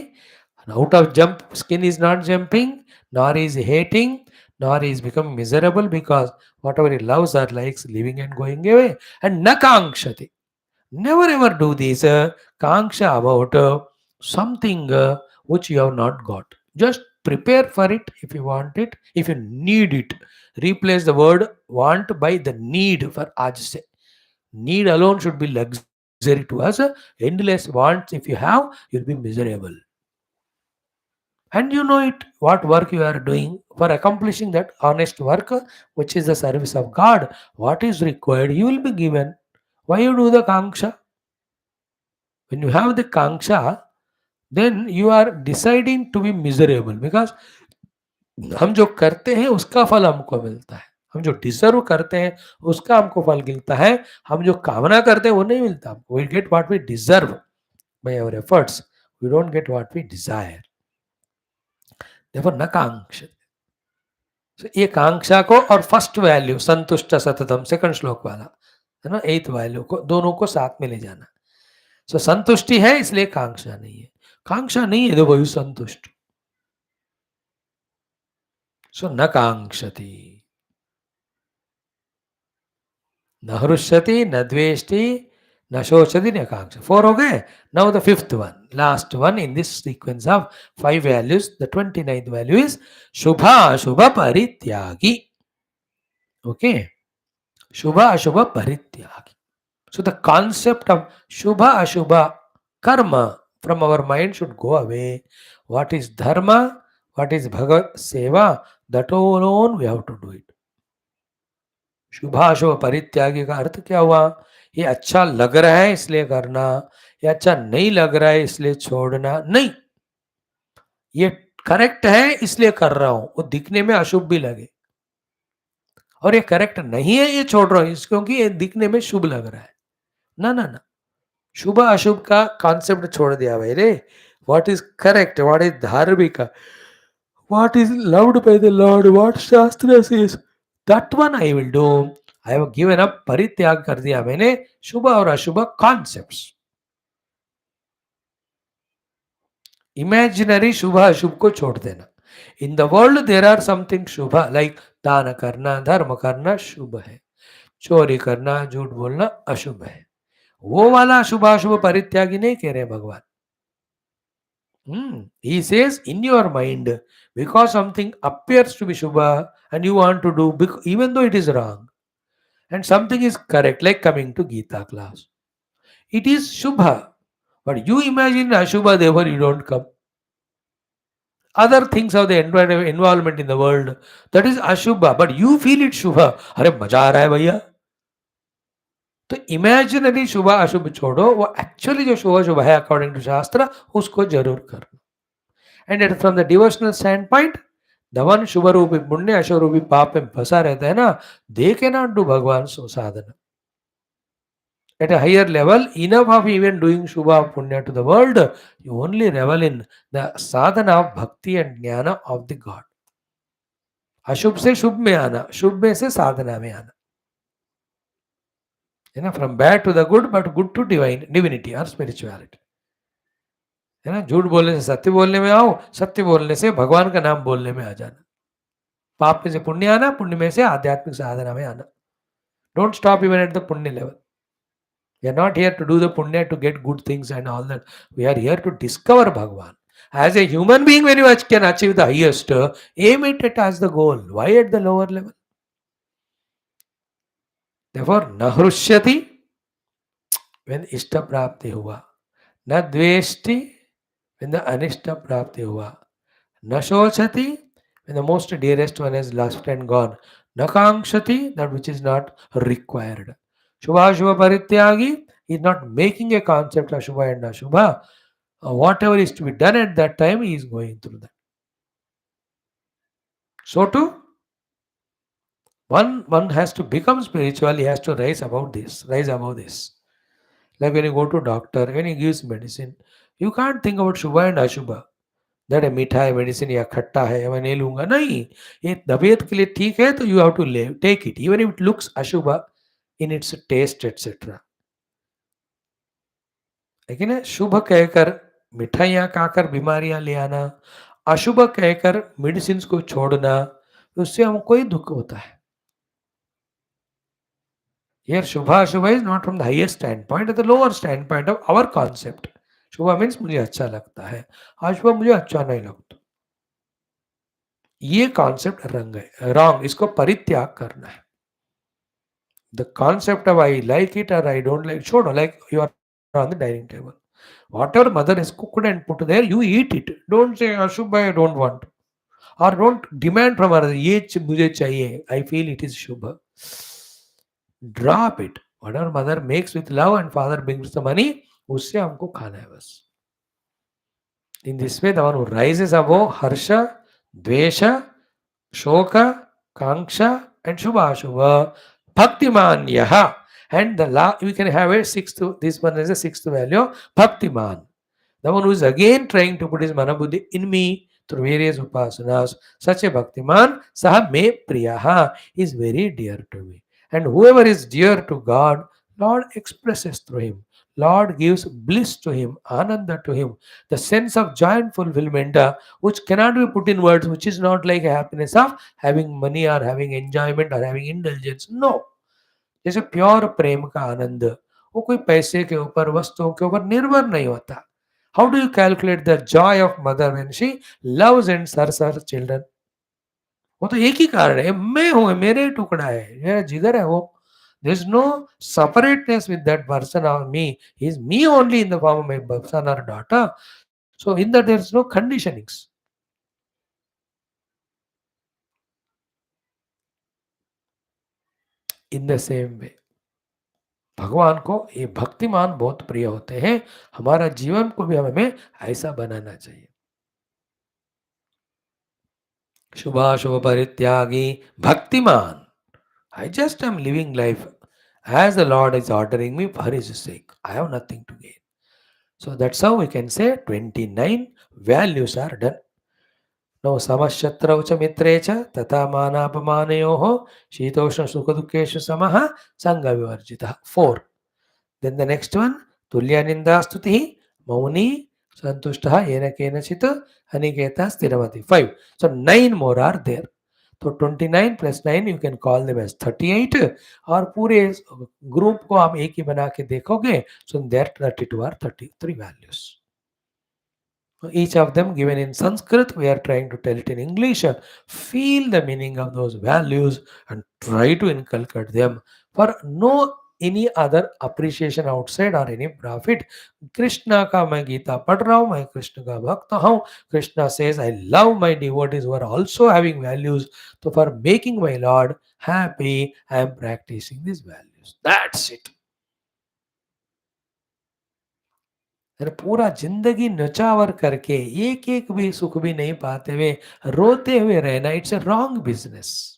Out of jump, skin is not jumping, nor is hating, nor is becoming miserable because whatever he loves or likes living and going away. And na kankshati. Never ever do this kanksha about something which you have not got. Just prepare for it if you want it, if you need it. Replace the word want by the need for aaj se. Need alone should be luxury to us. Endless wants, if you have, you'll be miserable. And you know it, what work you are doing for accomplishing that honest work, which is the service of God. What is required, you will be given. Why you do the kanksha? When you have the kanksha, then you are deciding to be miserable because हम जो करते हैं उसका फल हमको मिलता है. हम जो डिजर्व करते हैं उसका हमको फल मिलता है. हम जो कामना करते हैं वो नहीं मिलता हमको. We get what we deserve by our efforts. We don't get what we desire. Therefore न कांक्षा. So, ये कांक्षा को और फर्स्ट वैल्यू संतुष्ट सततम, सेकंड श्लोक वाला है ना, 8th वैल्यू को दोनों को साथ में ले जाना. सो संतुष्टि है इसलिए कांक्षा नहीं है. कांक्षा नहीं है तो वही संतुष्ट. सो न कांक्षति, न हृष्यति, न द्वेष्टि, न शोचति, न कांक्षा. 4 हो गए. Now the 5th one, last one in this sequence of 5 values. The 29th value is शुभ अशुभ परित्यागी. ओके, शुभ अशुभ परित्यागी. So the concept of Shubha Ashubha karma from our mind should go away. What is dharma, what is bhagat seva, that alone we have to do it. शुभा अशुभ परित्यागी का अर्थ क्या हुआ? ये अच्छा लग रहा है इसलिए करना, ये अच्छा नहीं लग रहा है इसलिए छोड़ना नहीं. ये करेक्ट है इसलिए कर रहा हूं, वो दिखने में अशुभ भी लगे. और ये करेक्ट नहीं है ये छोड़ रहा हूं क्योंकि ये दिखने में शुभ लग रहा है. ना ना ना, शुभ अशुभ का कॉन्सेप्ट छोड़ दिया भाई रे. What is correct, what is धार्मिक, what is loved by the Lord, what शास्त्र says, that one I will do. I have given up, परित्याग कर दिया मैंने शुभ और अशुभ कॉन्सेप्ट्स. इमेजिनरी शुभ अशुभ को छोड़ देना. In the world there are something shubh, like दान करना, धर्म करना शुभ है, चोरी करना, झूठ बोलना अशुभ है. वो वाला शुभाशुभ परित्यागी नहीं कह रहे भगवान. He says in your mind, because something appears to be shubha and you want to do, even though it is wrong, and something is correct, like coming to Geetha class. It is shubha, but you imagine ashubha, therefore you don't come. Other things of the involvement in the world, that is ashubha, but you feel it shubha. अरे मजा आ रहा है भैया. तो imaginary शुभ अशुभ छोड़ो, वो actually जो शुभ शुभ है अकॉर्डिंग टू शास्त्र उसको जरूर करना. And from the devotional stand point, the one शुभ रूपी पुण्य अशुभ रूपी पाप में फंसा रहता है ना, दे कैन नॉट डू भगवान सो साधना. At a higher level, enough of even doing Shubha Punya to the world, you only revel in the sadhana of bhakti and jnana of the God. अशुभ से शुभ में आना, शुभ में से साधना में आना. है ना, from bad to the good, but good to divinity और स्पिरिचुअलिटी. है ना, झूठ बोलने से सत्य बोलने में आओ, सत्य बोलने से भगवान का नाम बोलने में आ जाना. पाप में से पुण्य आना, पुण्य में से आध्यात्मिक साधना में आना. Don't stop even at the पुण्य level. We are not here to do the punya to get good things and all that. We are here to discover Bhagwan. As a human being, when you can achieve the highest, aim it as the goal. Why at the lower level? Therefore, न हृष्यति when ishta prapti हुआ, न द्वेष्टि when the anishta prapti हुआ, न शोचति when the most dearest one is lost and gone, न कांक्षति that which is not required. Shubha Shubha Parityagi is not making a concept of Shubha and Ashubha. Whatever is to be done at that time, he is going through that. So too, one has to become spiritual, he has to rise above this. Like when you go to doctor, when he gives medicine, you can't think about Shubha and Ashubha. That है मीठा है medicine या खट्टा है मैं नहीं लूंगा नहीं ये तबीयत के लिए ठीक है तो you have to take it even if it looks ashubh in it's test etcetera लेकिन शुभ कहकर मिठाइयाँ खाकर बीमारियां ले आना अशुभ कहकर मेडिसिन को छोड़ना उससे हमको ही दुख होता है Here Shubha Ashubha is not from the highest standpoint, at the lower standpoint of our concept. Shubha means मुझे अच्छा लगता है अशुभ मुझे अच्छा नहीं लगता ये कॉन्सेप्ट रॉन्ग इसको परित्याग करना है the concept of I like it or I don't like, छोड़ो like you are on the dining table. Whatever mother has cooked and put there, you eat it. Don't say Ashubh I don't want. Or don't demand from her, ये मुझे चाहिए. I feel it is Shubha. Drop it. Whatever mother makes with love and father brings the money, उससे हमको खाना है बस. In this way, the one who rises above Harsha, Dvesha, Shoka, Kanksha, and Shubha Shubha, Bhaktiman Yaha. And we can have a sixth, this one is a sixth value, Bhaktiman. The one who is again trying to put his Manabuddhi in me through various upasanas, such a Bhaktiman, Saha me Priyaha, is very dear to me. And whoever is dear to God, Lord expresses through him. Lord gives bliss to him, ananda to him, the sense of joy and fulfillment, which cannot be put in words, which is not like a happiness of having money or having enjoyment or having indulgence. No. जैसे pure प्रेम का आनंद वो कोई पैसे के ऊपर वस्तुओं के ऊपर निर्भर नहीं होता. How do you calculate the joy of mother when she loves and serves her children? वो तो एक ही कारण है मैं हूं मेरे टुकड़ा है मेरा जिगर है वो. There is no separateness with that person or me. He is me only in the form of my son or daughter. So in that there is no conditionings. In the same way, भगवान को ये भक्तिमान बहुत प्रिय होते हैं. हमारा जीवन को भी हमें ऐसा बनाना चाहिए. शुभाशुभ परित्यागी भक्तिमान. I just am living life as the Lord is ordering me for His sake. I have nothing to gain. So that's how we can say 29 values are done. Now samashatrau cha mitre cha tata manapamaneyoho shitoshna sukadukeshu samaha sangha vivarjitah. 4. Then the next one, tulya ninda stuti mauni santushtaha yena kenachita aniketa stiramati. 5. So 9 more are there. तो 29 plus 9 you can call them as 38 और पूरे group को आप एक ही बना के देखोगे so there 32 are 33 values. Each of them given in Sanskrit, we are trying to tell it in English. Feel the meaning of those values and try to inculcate them for no any other appreciation outside or any profit. Krishna का मैं गीता पढ़ रहा हूँ मैं कृष्ण का भक्त हूँ. Krishna says I love my devotees who are also having values. So for making my Lord happy, I am practicing these values. That's it. पूरा जिंदगी नचावर करके एक एक भी सुख भी नहीं पाते हुए रोते हुए रहना, it's a wrong business.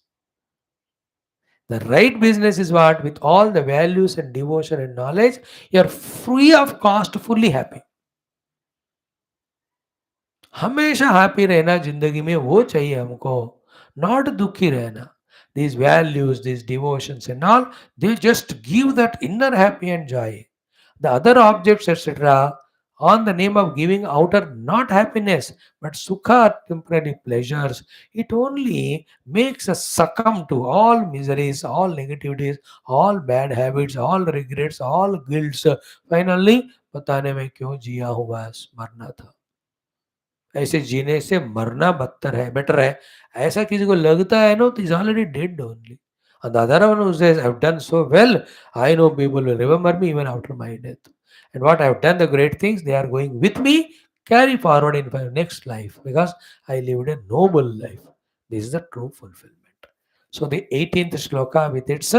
The right business is what? With all the values and devotion and knowledge, you are free of cost, fully happy. हमेशा हैप्पी रहना जिंदगी में वो चाहिए हमको, नॉट दुखी रहना. These values, these devotions and all, they just give that inner happy and joy. The other objects, etc., on the name of giving outer not happiness, but sukha, temporary pleasures, it only makes us succumb to all miseries, all negativities, all bad habits, all regrets, all guilts. Finally, बताने में क्यों जिया हुआ मरना था. ऐसे जीने से मरना बदतर है, बेटर है. ऐसा किसी को लगता है ना तो is already dead only. And the other one who says, I've done so well, I know people will remember me even after my death. And what I've done, the great things, they are going with me, carry forward in my next life because I lived a noble life. This is the true fulfillment. So the 18th shloka with its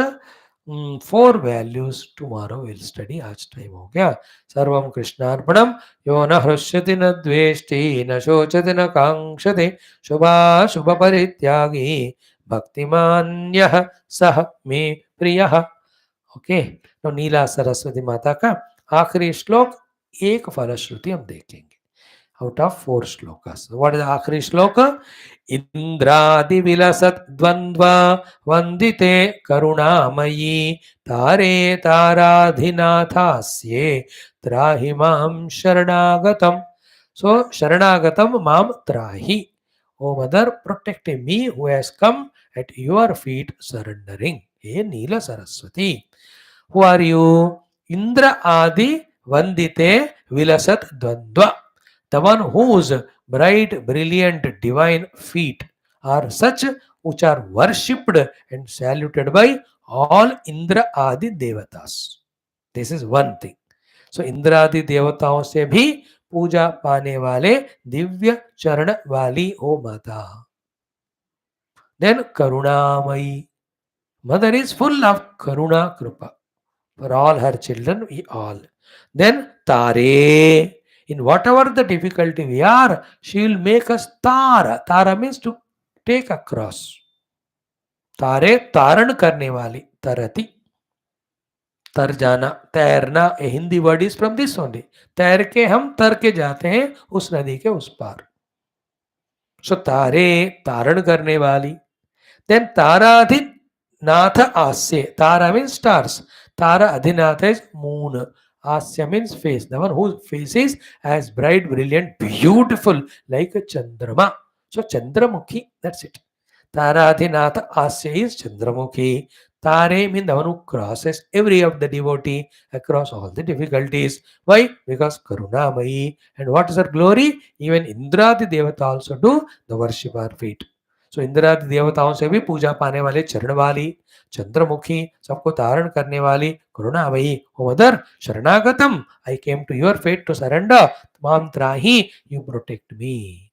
four values tomorrow we'll study. आज time हो गया. सर्वं कृष्णार्पणम यो न हृष्यति न द्वेष्टि न शोचति न कांक्षति शुभाशुभ परित्यागी भक्तिमान्यः सह मे प्रियः. ओके. तो नीला सरस्वती माता का आखिरी श्लोक एक फलश्रुति हम देखेंगे out of four shlokas. What is the आखिरी श्लोक? इंद्रादि विलसत द्वंद्वा वंदिते करुणामयी तारे ताराधिनाथास्ये त्राहि मां शरणागतम. So शरणागतम माम त्राहि. O mother, protect me who has come at your feet surrendering. Hey Neela Saraswati. Who are you? Indra Adi Vandite Vilasat Dvandva. The one whose bright, brilliant, divine feet are such which are worshipped and saluted by all Indra Adi Devatas. This is one thing. So Indra Adi Devataon se bhi पूजा पाने वाले दिव्य चरण वाली ओ माता. Then Karunamayi. Mother is full of Karuna Krupa for all her children, we all. Then Tare. In whatever the difficulty we are, she will make us Tara. Tara means to take across. Tare तारण करने वाली. तरती. तर जाना, तैरना. A Hindi word is from this only. तैर के हम तर के जाते हैं उस नदी के उस पार. सो तारे तारण करने वाली. Then Taradhinath Asya. Tara means stars. Tara Adhinatha is moon. Asya means face. The one whose face is as bright, brilliant, beautiful like a Chandrama. So Chandramukhi, that's it. Taradhinath Asya is Chandramukhi. Tare means the one who crosses every of the devotee across all the difficulties. Why? Because Karunamayi. And what is her glory? Even Indradi Devata also do the worship our feet. सो इंद्रादि देवताओं से भी पूजा पाने वाले चरण वाली, चंद्रमुखी, सबको धारण करने वाली, करुणामयी. ओ मदर, शरणागतम, I came to your feet to surrender. माम त्राहि, you protect me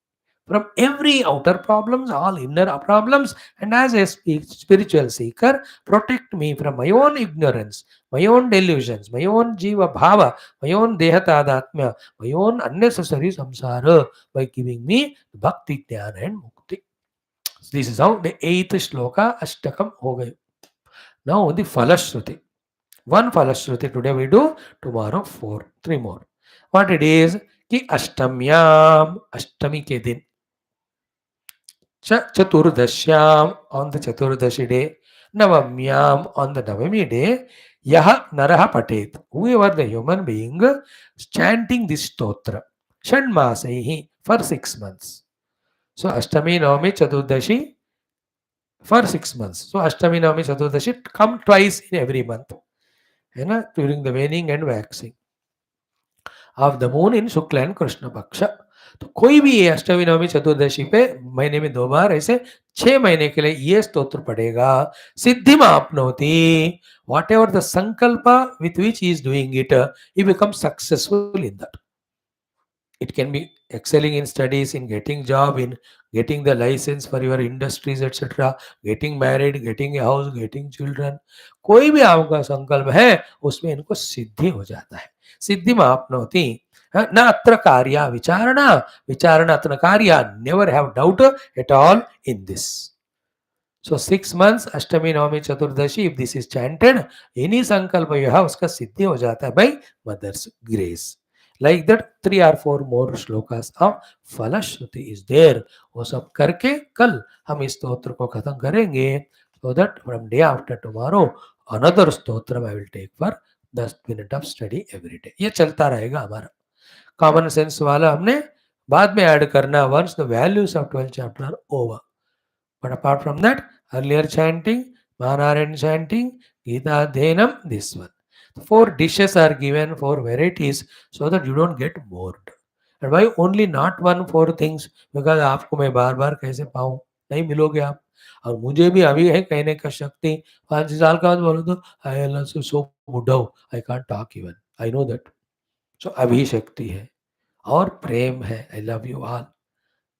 from every outer problems, all inner problems, and as a spiritual seeker, protect me from my own ignorance, my own delusions, my own jiva bhava, my own dehatadhatmya, my own unnecessary samsara by giving me bhakti, jnana and mukti. This is how the 8th shloka Ashtakam ho gayo. Now the Falashruti. One Falashruti today we do, tomorrow 4, 3 more. What it is? Ki Ashtamyam, Ashtami ke din. Chaturdashyam, on the Chaturdashi day. Navamyam, on the Navami day. Yaha Naraha Patet. Whoever the human being chanting this stotra. Shanmasehi for 6 months. So Ashtami, Navami, Chaturdashi for 6 months. So Ashtami, Navami, Chaturdashi come twice in every month. During the waning and waxing of the moon in Shukla and Krishna Paksha. तो कोई भी ये अष्टमी नवमी चतुर्दशी पे महीने में 2 बार ऐसे 6 महीने के लिए ये स्तोत्र पढ़ेगा. सिद्धि में आपनोति. वॉट एवर द संकल्प with which he is doing it, he become successful in that. It can be excelling in studies, in getting job, in getting the license for your industries, etc., getting married, getting a house, getting children. कोई भी आपका संकल्प है उसमें इनको सिद्धि हो जाता है. सिद्धि में आपनोति. न अत्र कार्या विचारणा, विचारणा अत्र कार्या. Never have doubt at all in this. So 6 months Ashtami, Navami, Chaturdashi, if this is chanted, any sankalpa you have उसका सिद्धि हो जाता है by mother's grace. Like that 3 or 4 more shlokas of Falashruti is there. वो सब करके कल हम इस स्तोत्र को खत्म करेंगे. So that from day after tomorrow another स्तोत्र I will take for 10 minutes of study every day. ये चलता रहेगा हमारा. कॉमन सेंस वाला हमने बाद में ऐड करना once the values of 12 chapter are over. But apart from that, earlier chanting, Mahanarayan chanting, Geetha Dhenam, this one. 4 dishes are given, 4 varieties, so that you don't get bored. And why only not 1, 4 things? Because आपको मैं बार बार कैसे पाऊँ? नहीं मिलोगे आप. और मुझे भी अभी है कहने का शक्ति, 5 साल का बाद बोलो तो आई एम सो बुढ़ा हूँ, I can't talk even, I know that. So अभी शक्ति है और प्रेम है। I love you all.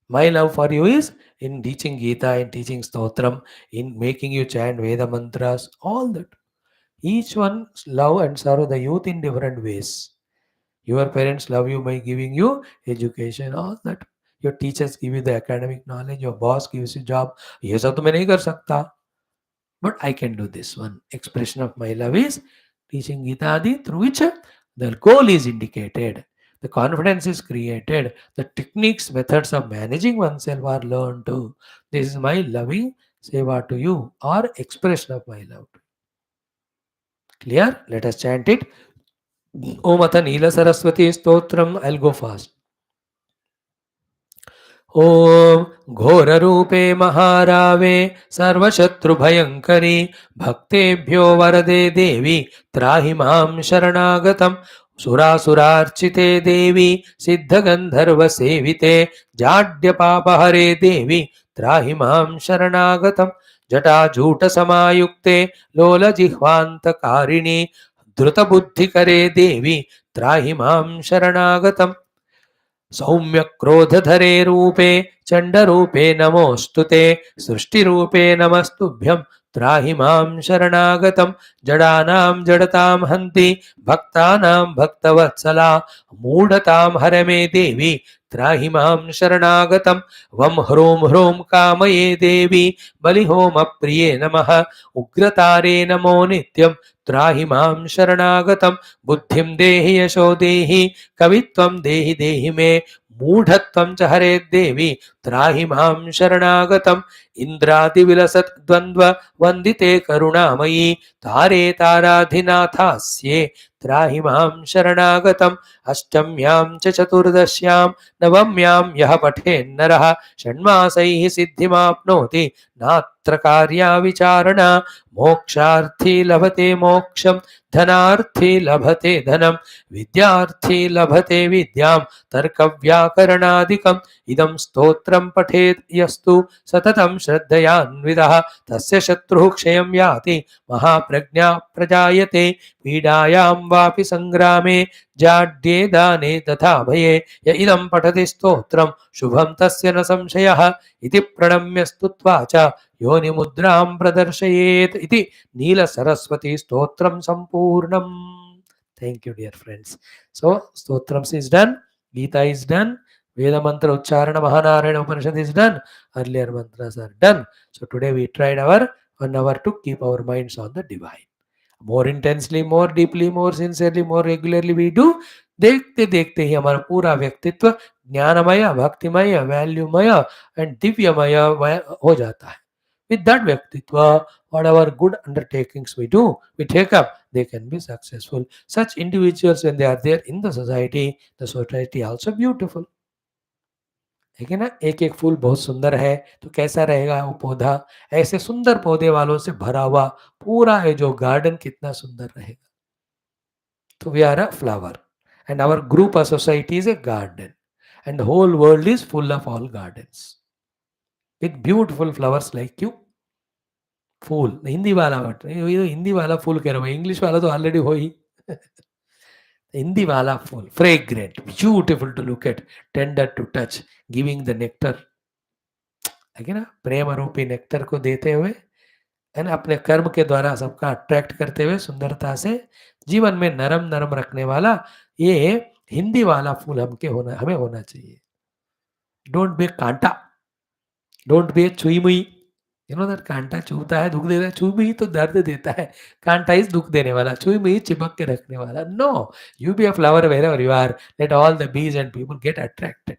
My love for you is in teaching Geetha, in teaching Stotram, in making you chant Veda mantras, all that. Each one love and serve the youth in different ways. Your parents love you by giving you education, all that. Your teachers give you the academic knowledge, your boss gives you job. ये सब तो मैं नहीं कर सकता, but I can do this one. Expression of my love is teaching Gita Adi, through which the goal is indicated. The confidence is created. The techniques, methods of managing oneself are learned too. This is my loving seva to you, or expression of my love. Clear? Let us chant it. Om Atha Neela Saraswati Stotram. I'll go fast. ॐ घोररूपे महारावे सर्वशत्रुभयङ्करी भक्तेभ्यो वरदे देवी त्राहि मां शरणागतम् सुरासुरार्चिते देवी सिद्धगन्धर्वसेविते जाड्यपापहरे देवी त्राहि मां शरणागतम् जटाजूटसमायुक्ते लोलजिह्वान्तकारिणि धृतबुद्धिकरे देवी त्राहि मां शरणागतम् सौम्य क्रोधधरे रूपे चंडरूपे नमोस्तुते सृष्टिरूपे नमस्तुभ्यं त्राहि मां शरणागतं जडानां जडतां हन्ति भक्तानां भक्तवत्सला मूढतां हर मे देवी त्राहि मां शरणागतं वं ह्रों ह्रों कामये देवी बलिहोम प्रिये नमः उग्रतारे नमो नित्यं त्राहि मां शरणागतं बुद्धिं देहि यशो देहि कवित्वं देहि देहि मे मूढ़त्वं च हरे देवी त्राहि मां शरणागतम् इन्द्रादिविलसत् द्वन्द्व वन्दिते करुणामयी तारे ताराधिनाथास्ये त्राहि मां शरणागतम् अष्टम्यां च चतुर्दश्यां नवम्यां यः पठेन्नरः षण्मासैः सिद्धिमाप्नोति नात्र कार्या विचारणा मोक्षार्थी लभते मोक्षं धनार्थी लभते धनं विद्यार्थी लभते विद्यां तर्कव्याकरणादिकम् इदं स्तोत्रं पठेत् यस्तु सततं श्रद्धयान्वितः तस्य शत्रुः क्षयं याति महाप्रज्ञा प्रजायते पीडायां वापि संग्रामे जाड्ये दाने तथा भये य इदं पठति स्तोत्रं शुभं तस्य न संशयः इति प्रणम्य स्तुत्वा च योनिमुद्रां प्रदर्शयेत् इति नील सरस्वती स्तोत्रं सम्पूर्णम्. Thank you, dear friends. So, Stotrams is done, Gita is done, Veda Mantra Uchcharana Mahanarayana Upanishad is done, earlier mantras are done. So, today we tried our 1 hour to keep our minds on the divine. More intensely, more deeply, more sincerely, more regularly we do. देखते देखते ही हमारा पूरा व्यक्तित्व ज्ञानमय, भक्तिमय, वैल्यूमय and दिव्यमय हो जाता है. With that Vyaktitva, whatever good undertakings we do, we take up, they can be successful. Such individuals, when they are there in the society also beautiful. ठीक है ना. एक एक फूल बहुत सुंदर है तो कैसा रहेगा वो पौधा, ऐसे सुंदर पौधे वालों से भरा हुआ पूरा है जो गार्डन कितना सुंदर रहेगा. तो we are a flower and our group or society is a garden and the whole world is full of all gardens with beautiful flowers like you. फूल हिंदी वाला हिंदी वाला फूल कह रहा हूँ, इंग्लिश वाला तो ऑलरेडी हो ही. हिंदी वाला फूल fragrant beautiful to look at tender to touch giving the nectar है ना. प्रेम रूपी नेक्टर को देते हुए है ना, अपने कर्म के द्वारा सबका अट्रैक्ट करते हुए सुंदरता से जीवन में नरम नरम रखने वाला ये हिंदी वाला फूल हमें होना चाहिए. डोंट बी कांटा, डोंट बी छुई मुई. यू नो दैट कांटा चुभता है दुख देता है, छुई मुई तो दर्द देता है, कांटा इज दुख देने वाला, छुई मुई चिपक के रखने वाला. No, you be a flower wherever you are, let all the bees and people get attracted.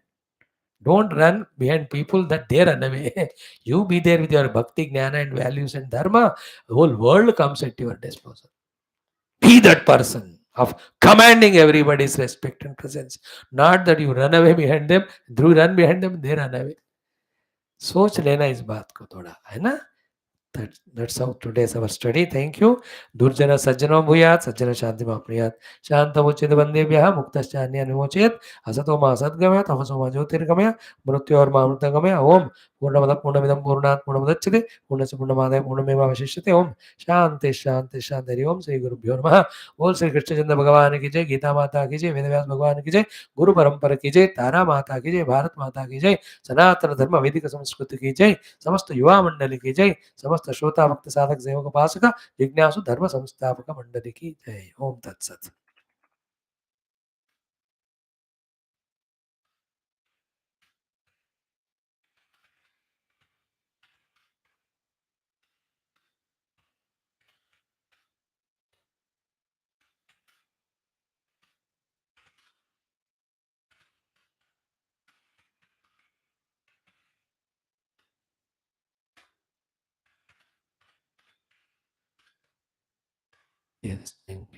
Don't run behind people that they run away. You be there with your bhakti, jnana and values and dharma. The whole world comes at your disposal. Be that person of commanding everybody's respect and presence. Not that you run away behind them, you run behind them, they run away. सोच लेना इस बात को थोड़ा, है ना. That's how today's our study. Thank you. Durjana Sajjano Bhuyat, Sajjana Shanti Mapriyat, Shantamuchid Bandevya, Muktashanya Nimochit, Asatoma Sadgamya, Tamasoma Jyotirgamya, Mrutyor Mamutagamya, Om, Purnamada Purnamidam Purnat Purnamudachide, Purnasapurnamada Purnameva Vashishate, Om, Shanti Shanti Shanti Om, Sri Guru Bhyoma, All Sri Krishna Chandra Bhagavan ki jai, Geeta Mata ki jai, Vedavyas Bhagavan ki jai, Guru Parampara ki jai, Tara Mata ki jai, Bharat Mata ki jai, Sanatana Dharma Vedika Samskriti ki jai, समस्त युवा मंडली की जय, समस्त श्रोता भक्त साधक सेवक उपासक जिज्ञासु धर्म संस्थापक मंडली की जय. ओम तत्सत. Yes, thank